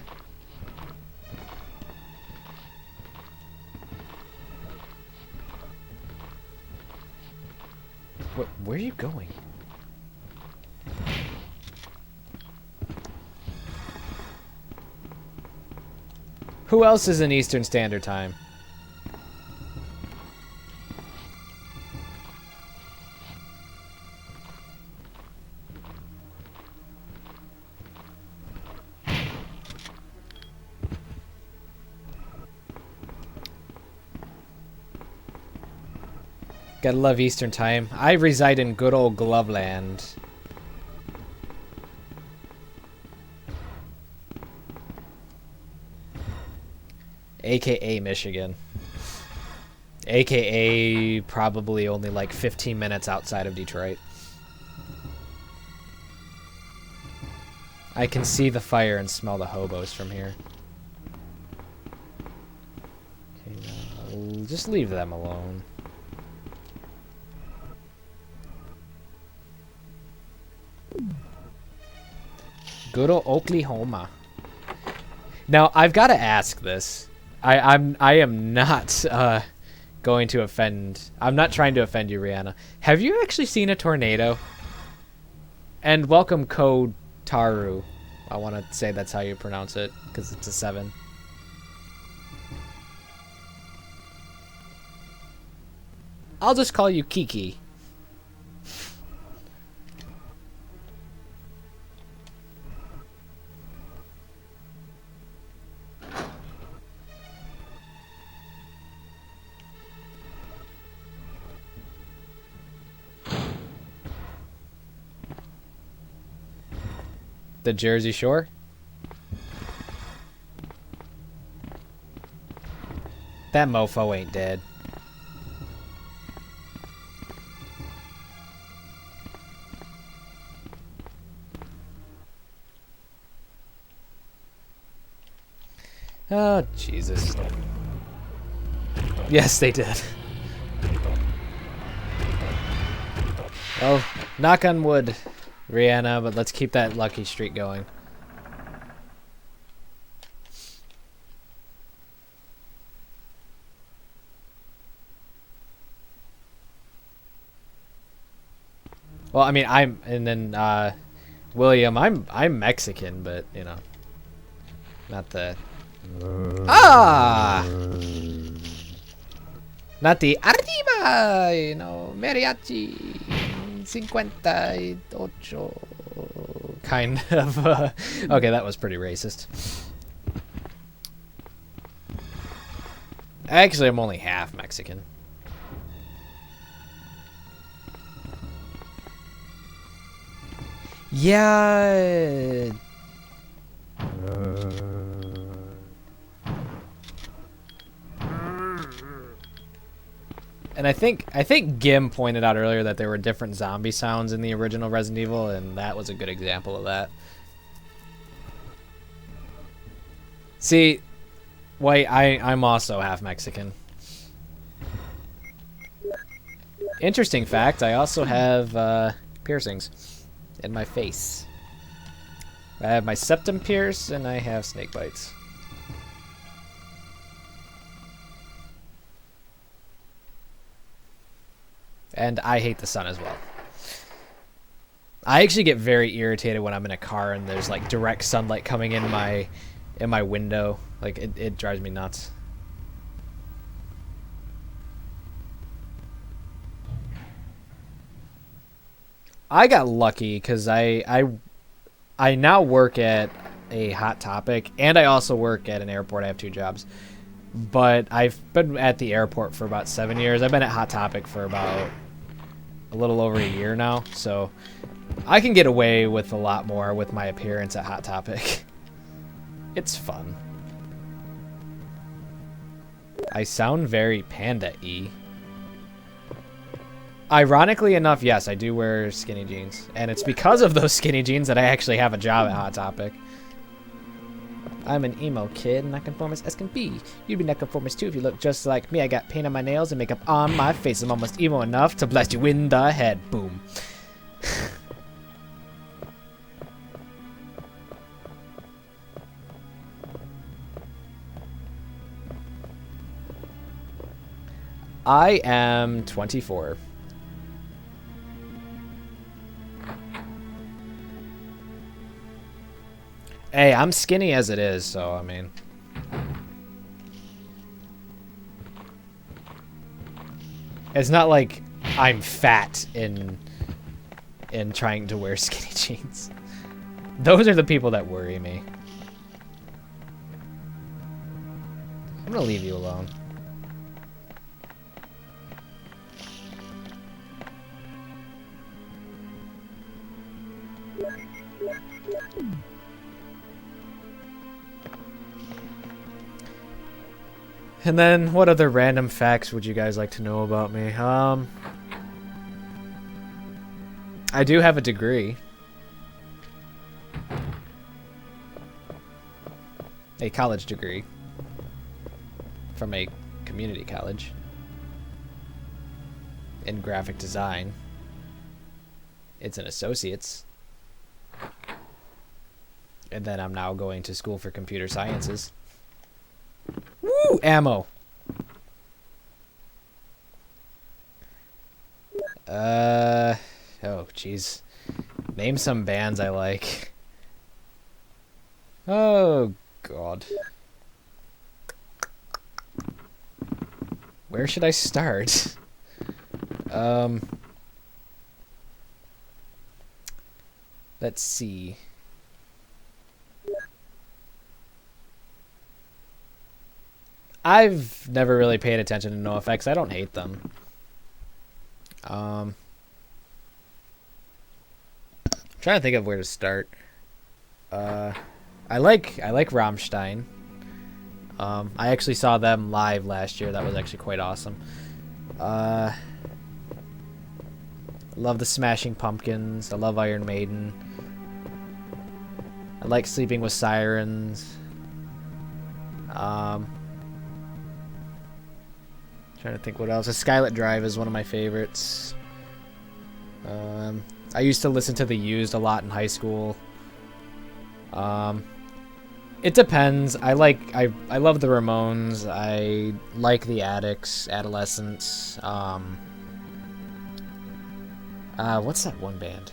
Where are you going? Who else is in Eastern Standard Time? Gotta love Eastern Time. I reside in good old Gloveland. AKA Michigan. AKA probably only like 15 minutes outside of Detroit. I can see the fire and smell the hobos from here. Okay, now I'll just leave them alone. Good old Oklahoma. Now I've got to ask this. I am not going to offend. I'm not trying to offend you, Rihanna. Have you actually seen a tornado? And welcome, Kotaru. I want to say that's how you pronounce it because it's a 7. I'll just call you Kiki. The Jersey Shore? That mofo ain't dead. Oh, Jesus. Yes, they did. Well, knock on wood, Rihanna, but let's keep that lucky streak going. Well, I mean, William, I'm Mexican, but you know, not the not the arriba, you know, mariachi 58 kind of. Okay, that was pretty racist. Actually, I'm only half Mexican. Yeah. And I think Gim pointed out earlier that there were different zombie sounds in the original Resident Evil, and that was a good example of that. See, wait, I'm also half Mexican. Interesting fact, I also have piercings in my face. I have my septum pierced, and I have snake bites. And I hate the sun as well. I actually get very irritated when I'm in a car and there's like direct sunlight coming in my window. Like it drives me nuts. I got lucky because I now work at a Hot Topic and I also work at an airport. I have 2 jobs. But I've been at the airport for about 7 years. I've been at Hot Topic for about a little over a year now, so I can get away with a lot more with my appearance at Hot Topic. It's fun. I sound very panda-y. Ironically enough, yes, I do wear skinny jeans. And it's because of those skinny jeans that I actually have a job at Hot Topic. I'm an emo kid, nonconformist as can be. You'd be nonconformist too if you look just like me. I got paint on my nails and makeup on my face. I'm almost emo enough to blast you in the head. Boom. I am 24. Hey, I'm skinny as it is, so I mean. It's not like I'm fat in trying to wear skinny jeans. Those are the people that worry me. I'm gonna leave you alone. And then, what other random facts would you guys like to know about me? I do have a degree. A college degree. From a community college. In graphic design. It's an associate's. And then I'm now going to school for computer sciences. Woo! Ammo. Oh, jeez. Name some bands I like. Oh, God. Where should I start? Let's see. I've never really paid attention to NoFX. I don't hate them. I'm trying to think of where to start. I like Rammstein. I actually saw them live last year. That was actually quite awesome. Love the Smashing Pumpkins. I love Iron Maiden. I like Sleeping with Sirens. Trying to think what else. Skylit Drive is one of my favorites. I used to listen to The Used a lot in high school. It depends. I love the Ramones. I like the Addicts, Adolescents. What's that one band?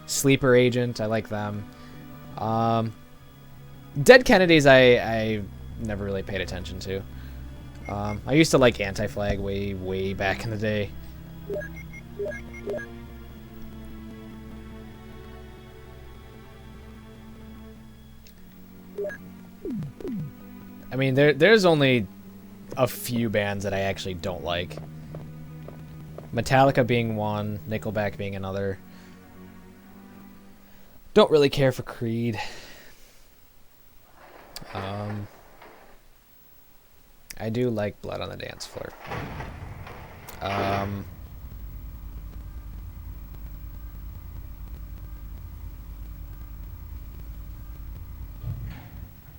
Sleeper Agent. I like them. Dead Kennedys. I never really paid attention to. I used to like Anti-Flag way back in the day. I mean, there's only a few bands that I actually don't like. Metallica being one, Nickelback being another. Don't really care for Creed. I do like Blood on the Dance Floor.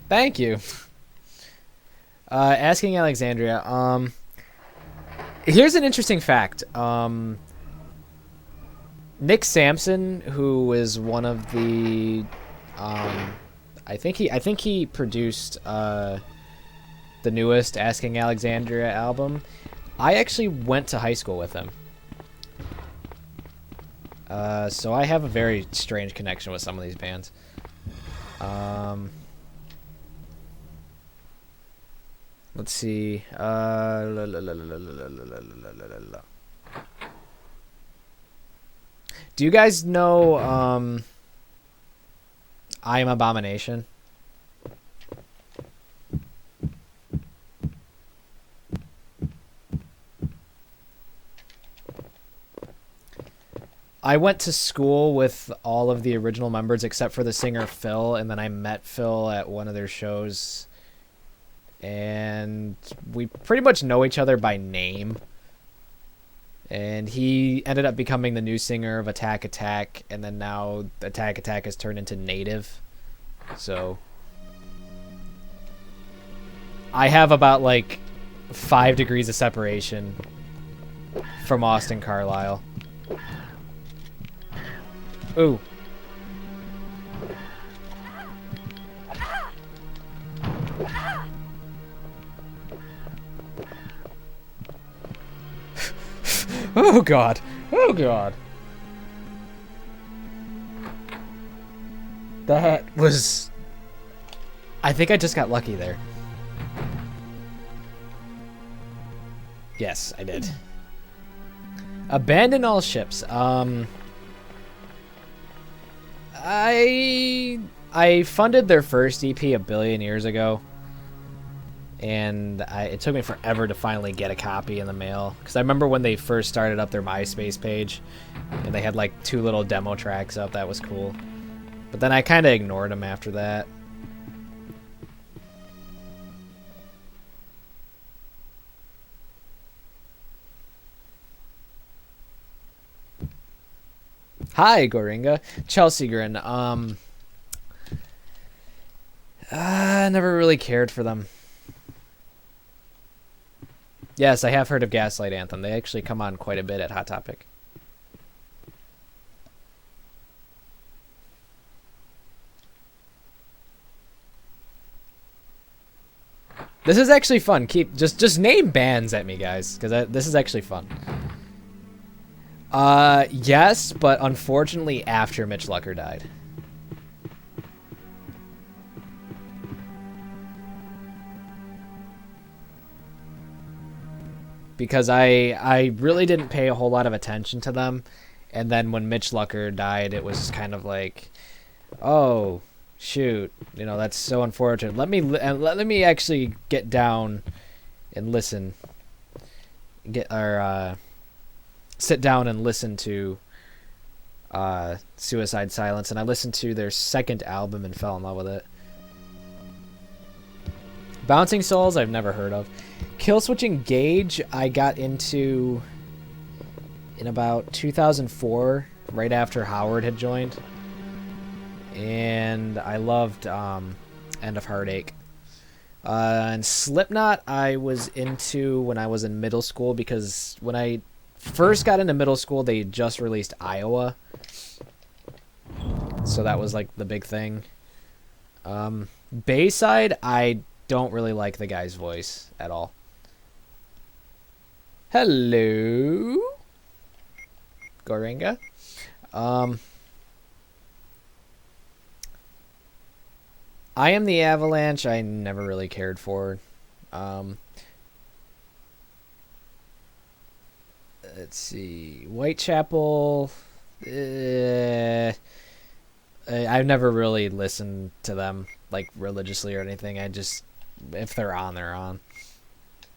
Thank you. Asking Alexandria. Here's an interesting fact. Nick Sampson, who is one of the, I think he produced the newest Asking Alexandria album. I actually went to high school with him. So I have a very strange connection with some of these bands. Let's see. Do you guys know I Am Abomination? I went to school with all of the original members except for the singer Phil, and then I met Phil at one of their shows. And we pretty much know each other by name. And he ended up becoming the new singer of Attack Attack, and then now Attack Attack has turned into Native. So I have about like 5 degrees of separation from Austin Carlisle. Ooh. Oh god. Oh god. That was... I think I just got lucky there. Yes, I did. Abandon all ships. I funded their first EP a billion years ago, and it took me forever to finally get a copy in the mail, because I remember when they first started up their MySpace page, and they had like 2 little demo tracks up. That was cool, but then I kind of ignored them after that. Hi, Goringa. Chelsea Grin. I never really cared for them. Yes, I have heard of Gaslight Anthem. They actually come on quite a bit at Hot Topic. This is actually fun. Just name bands at me, guys, because this is actually fun. Yes, but unfortunately after Mitch Lucker died. Because I really didn't pay a whole lot of attention to them, and then when Mitch Lucker died, it was kind of like, oh, shoot, you know, that's so unfortunate. Let me actually get down and listen. Sit down and listen to Suicide Silence, and I listened to their second album and fell in love with it. Bouncing Souls, I've never heard of. Killswitch Engage, I got into in about 2004, right after Howard had joined. And I loved End of Heartache. And Slipknot, I was into when I was in middle school, because when I first got into middle school, they just released Iowa. So that was like the big thing. Bayside, I don't really like the guy's voice at all. Hello, Goringa. I Am the Avalanche, I never really cared for. Let's see. Whitechapel. I've never really listened to them like religiously or anything. I just, if they're on, they're on.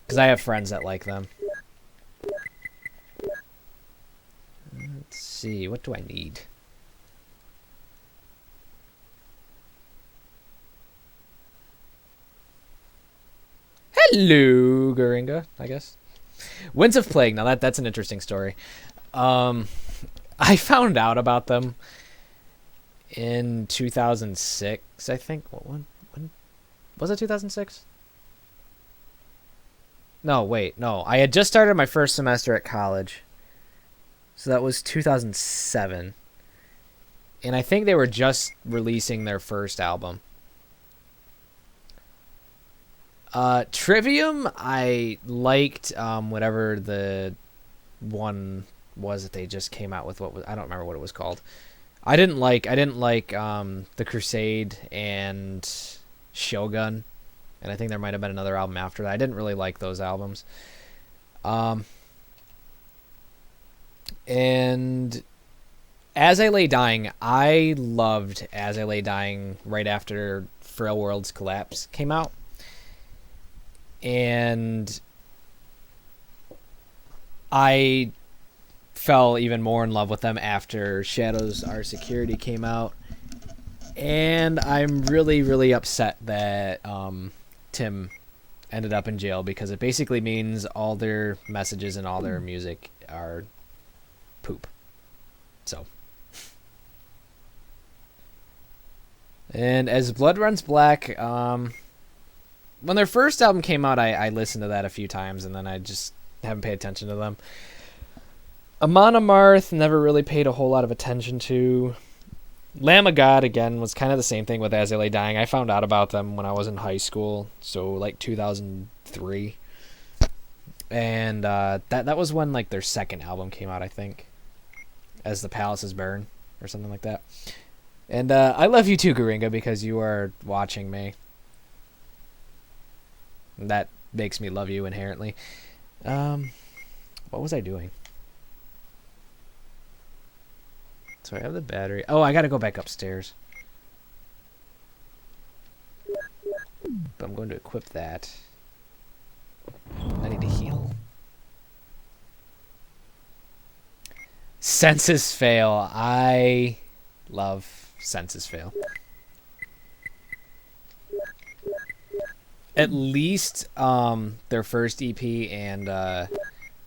Because I have friends that like them. Let's see. What do I need? Hello, Goringa, I guess. Winds of Plague. Now that's an interesting story. I found out about them in 2006, I think. When was it? 2006? No, wait, no. I had just started my first semester at college, so that was 2007, and I think they were just releasing their first album. Trivium, I liked whatever the one was that they just came out with. I don't remember what it was called. I didn't like The Crusade and Shogun, and I think there might have been another album after that. I didn't really like those albums. And As I Lay Dying, I loved As I Lay Dying right after Frail World's Collapse came out. And I fell even more in love with them after Shadows Our Security came out. And I'm really, really upset that Tim ended up in jail, because it basically means all their messages and all their music are poop. So. And As Blood Runs Black, when their first album came out, I listened to that a few times, and then I just haven't paid attention to them. Amon Amarth, never really paid a whole lot of attention to. Lamb of God, again, was kind of the same thing with As I Lay Dying. I found out about them when I was in high school, so like 2003. And that was when like their second album came out, I think. As the Palaces Burn, or something like that. And I love you too, Garinga, because you are watching me. That makes me love you inherently. What was I doing? So I have the battery. Oh, I gotta go back upstairs. But I'm going to equip that. I need to heal. Senses fail. I love senses fail. At least their first EP and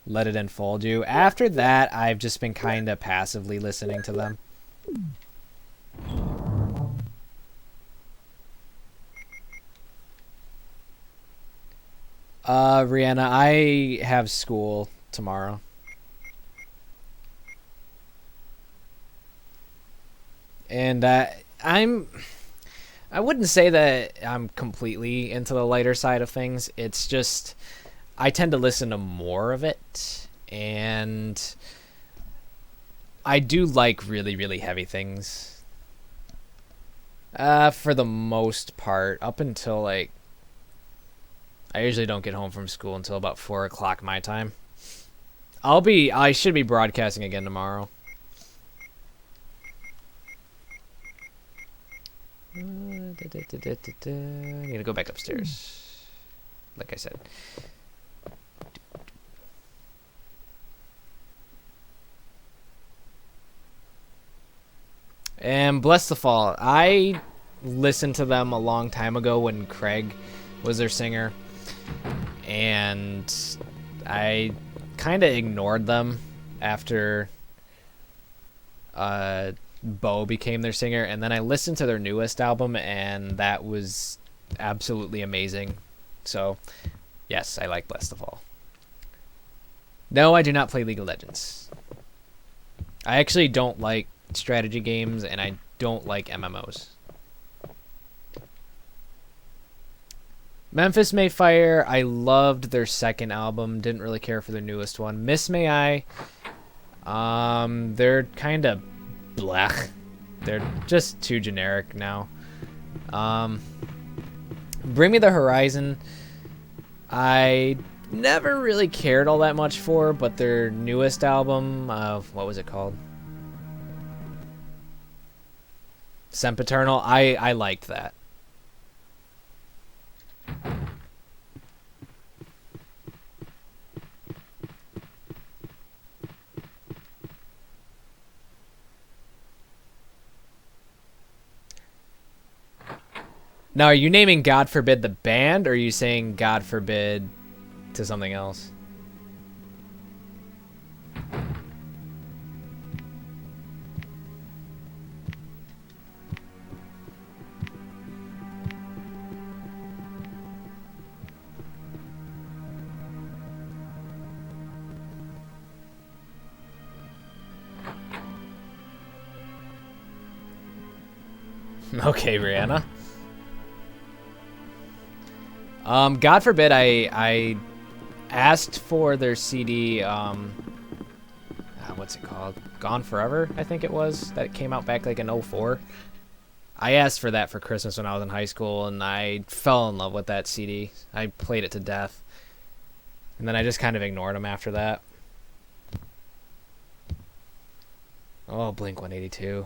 Let It Enfold You. After that, I've just been kind of passively listening to them. Rihanna, I have school tomorrow. And I wouldn't say that I'm completely into the lighter side of things. It's just I tend to listen to more of it, and I do like really, really heavy things. For the most part, up until like I usually don't get home from school until about 4 o'clock my time. I should be broadcasting again tomorrow. I need to go back upstairs. Like I said. And Bless the Fall. I listened to them a long time ago when Craig was their singer. And I kind of ignored them after Bo became their singer, and then I listened to their newest album, and that was absolutely amazing. So, yes, I like Bless the Fall. No, I do not play League of Legends. I actually don't like strategy games, and I don't like MMOs. Memphis May Fire, I loved their second album. Didn't really care for their newest one. Miss May I, they're kind of blech. They're just too generic now. Bring Me the Horizon, I never really cared all that much for, but their newest album, what was it called? Sempiternal, I liked that. Now, are you naming God Forbid the band, or are you saying God Forbid to something else? Okay, Rihanna. God Forbid, I asked for their CD, what's it called? Gone Forever, I think it was. That came out back like in 04. I asked for that for Christmas when I was in high school, and I fell in love with that CD. I played it to death. And then I just kind of ignored them after that. Oh, Blink-182.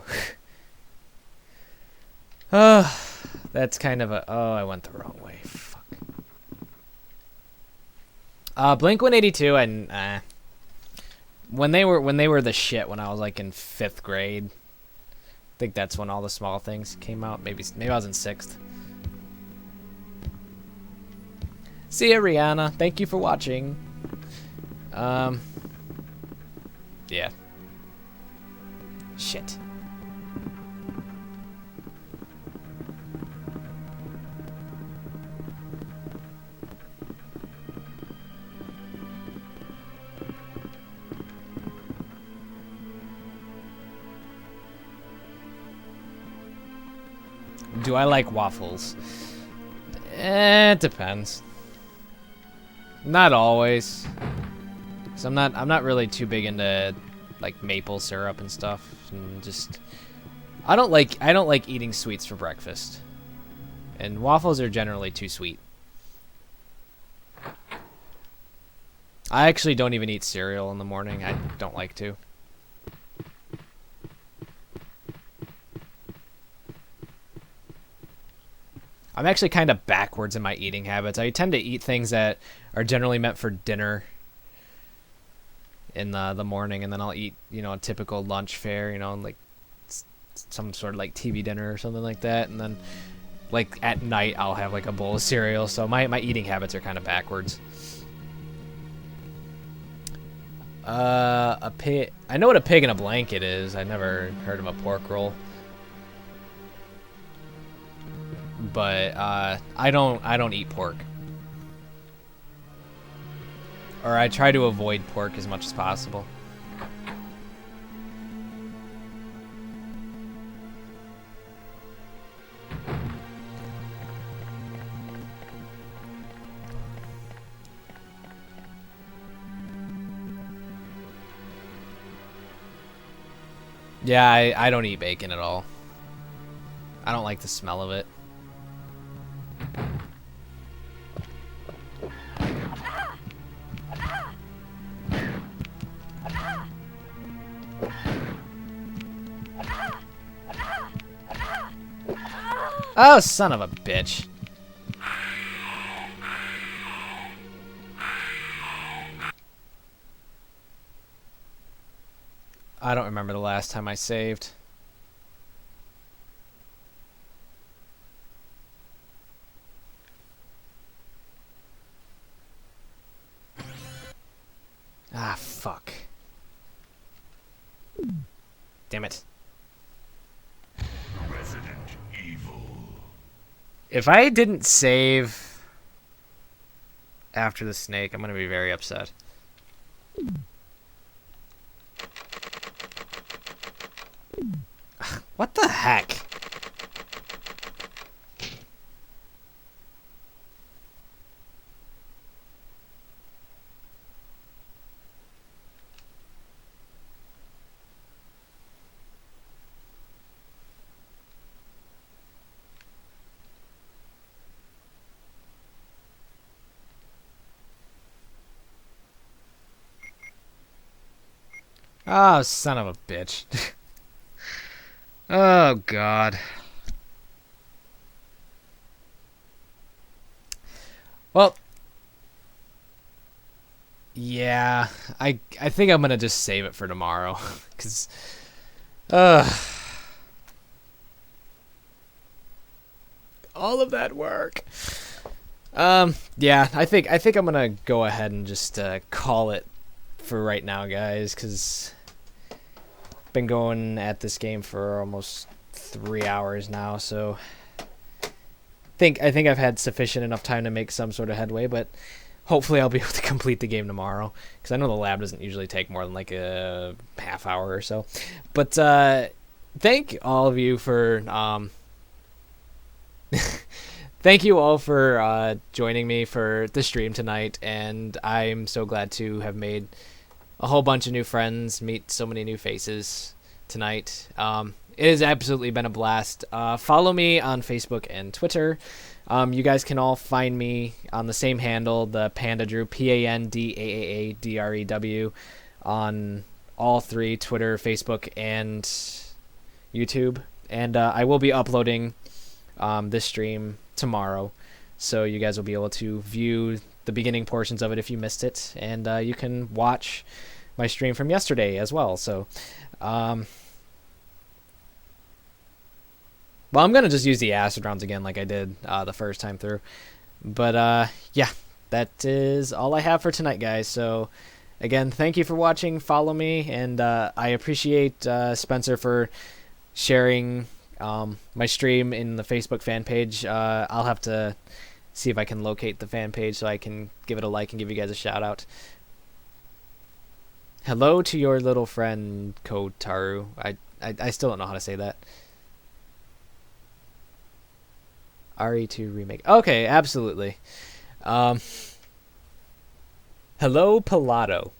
That's kind of a... Oh, I went the wrong way. Fuck. Blink-182, and when they were the shit when I was like in 5th grade. I think that's when all the small things came out. Maybe I was in 6th. See ya, Rihanna. Thank you for watching. Yeah. Shit. Do I like waffles? It depends. Not always. So I'm not really too big into like maple syrup and stuff. And just I don't like eating sweets for breakfast. And waffles are generally too sweet. I actually don't even eat cereal in the morning. I don't like to. I'm actually kind of backwards in my eating habits. I tend to eat things that are generally meant for dinner in the morning, and then I'll eat, a typical lunch fare, like some sort of like TV dinner or something like that, and then like at night I'll have like a bowl of cereal. So my eating habits are kind of backwards. A pig. I know what a pig in a blanket is. I never heard of a pork roll. But I don't eat pork. Or I try to avoid pork as much as possible. Yeah, I don't eat bacon at all. I don't like the smell of it. Oh, son of a bitch. I don't remember the last time I saved. Ah, fuck. Damn it. Resident Evil. If I didn't save after the snake, I'm gonna be very upset. What the heck? Oh, son of a bitch. Oh, God. Well, yeah, I think I'm gonna just save it for tomorrow, cause, all of that work. Yeah, I think I'm gonna go ahead and just call it for right now, guys, cause been going at this game for almost 3 hours now, so I think I've had sufficient enough time to make some sort of headway, but hopefully I'll be able to complete the game tomorrow, because I know the lab doesn't usually take more than like a half hour or so. But thank all of you for thank you all for joining me for the stream tonight, and I'm so glad to have made a whole bunch of new friends, meet so many new faces tonight. It has absolutely been a blast. Follow me on Facebook and Twitter. You guys can all find me on the same handle, the Panda Drew, PANDAAADREW, on all three, Twitter, Facebook, and YouTube. And I will be uploading this stream tomorrow, so you guys will be able to view the beginning portions of it if you missed it, and you can watch my stream from yesterday as well. So well, I'm going to just use the acid rounds again like I did the first time through. But, yeah, that is all I have for tonight, guys. So, again, thank you for watching. Follow me. And I appreciate Spencer for sharing my stream in the Facebook fan page. I'll have to see if I can locate the fan page so I can give it a like and give you guys a shout-out. Hello to your little friend, Kotaru. I still don't know how to say that. RE2 remake. Okay, absolutely. Hello, Pelado.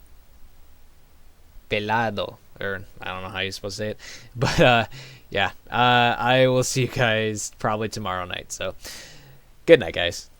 or I don't know how you're supposed to say it. But yeah, I will see you guys probably tomorrow night. So good night, guys.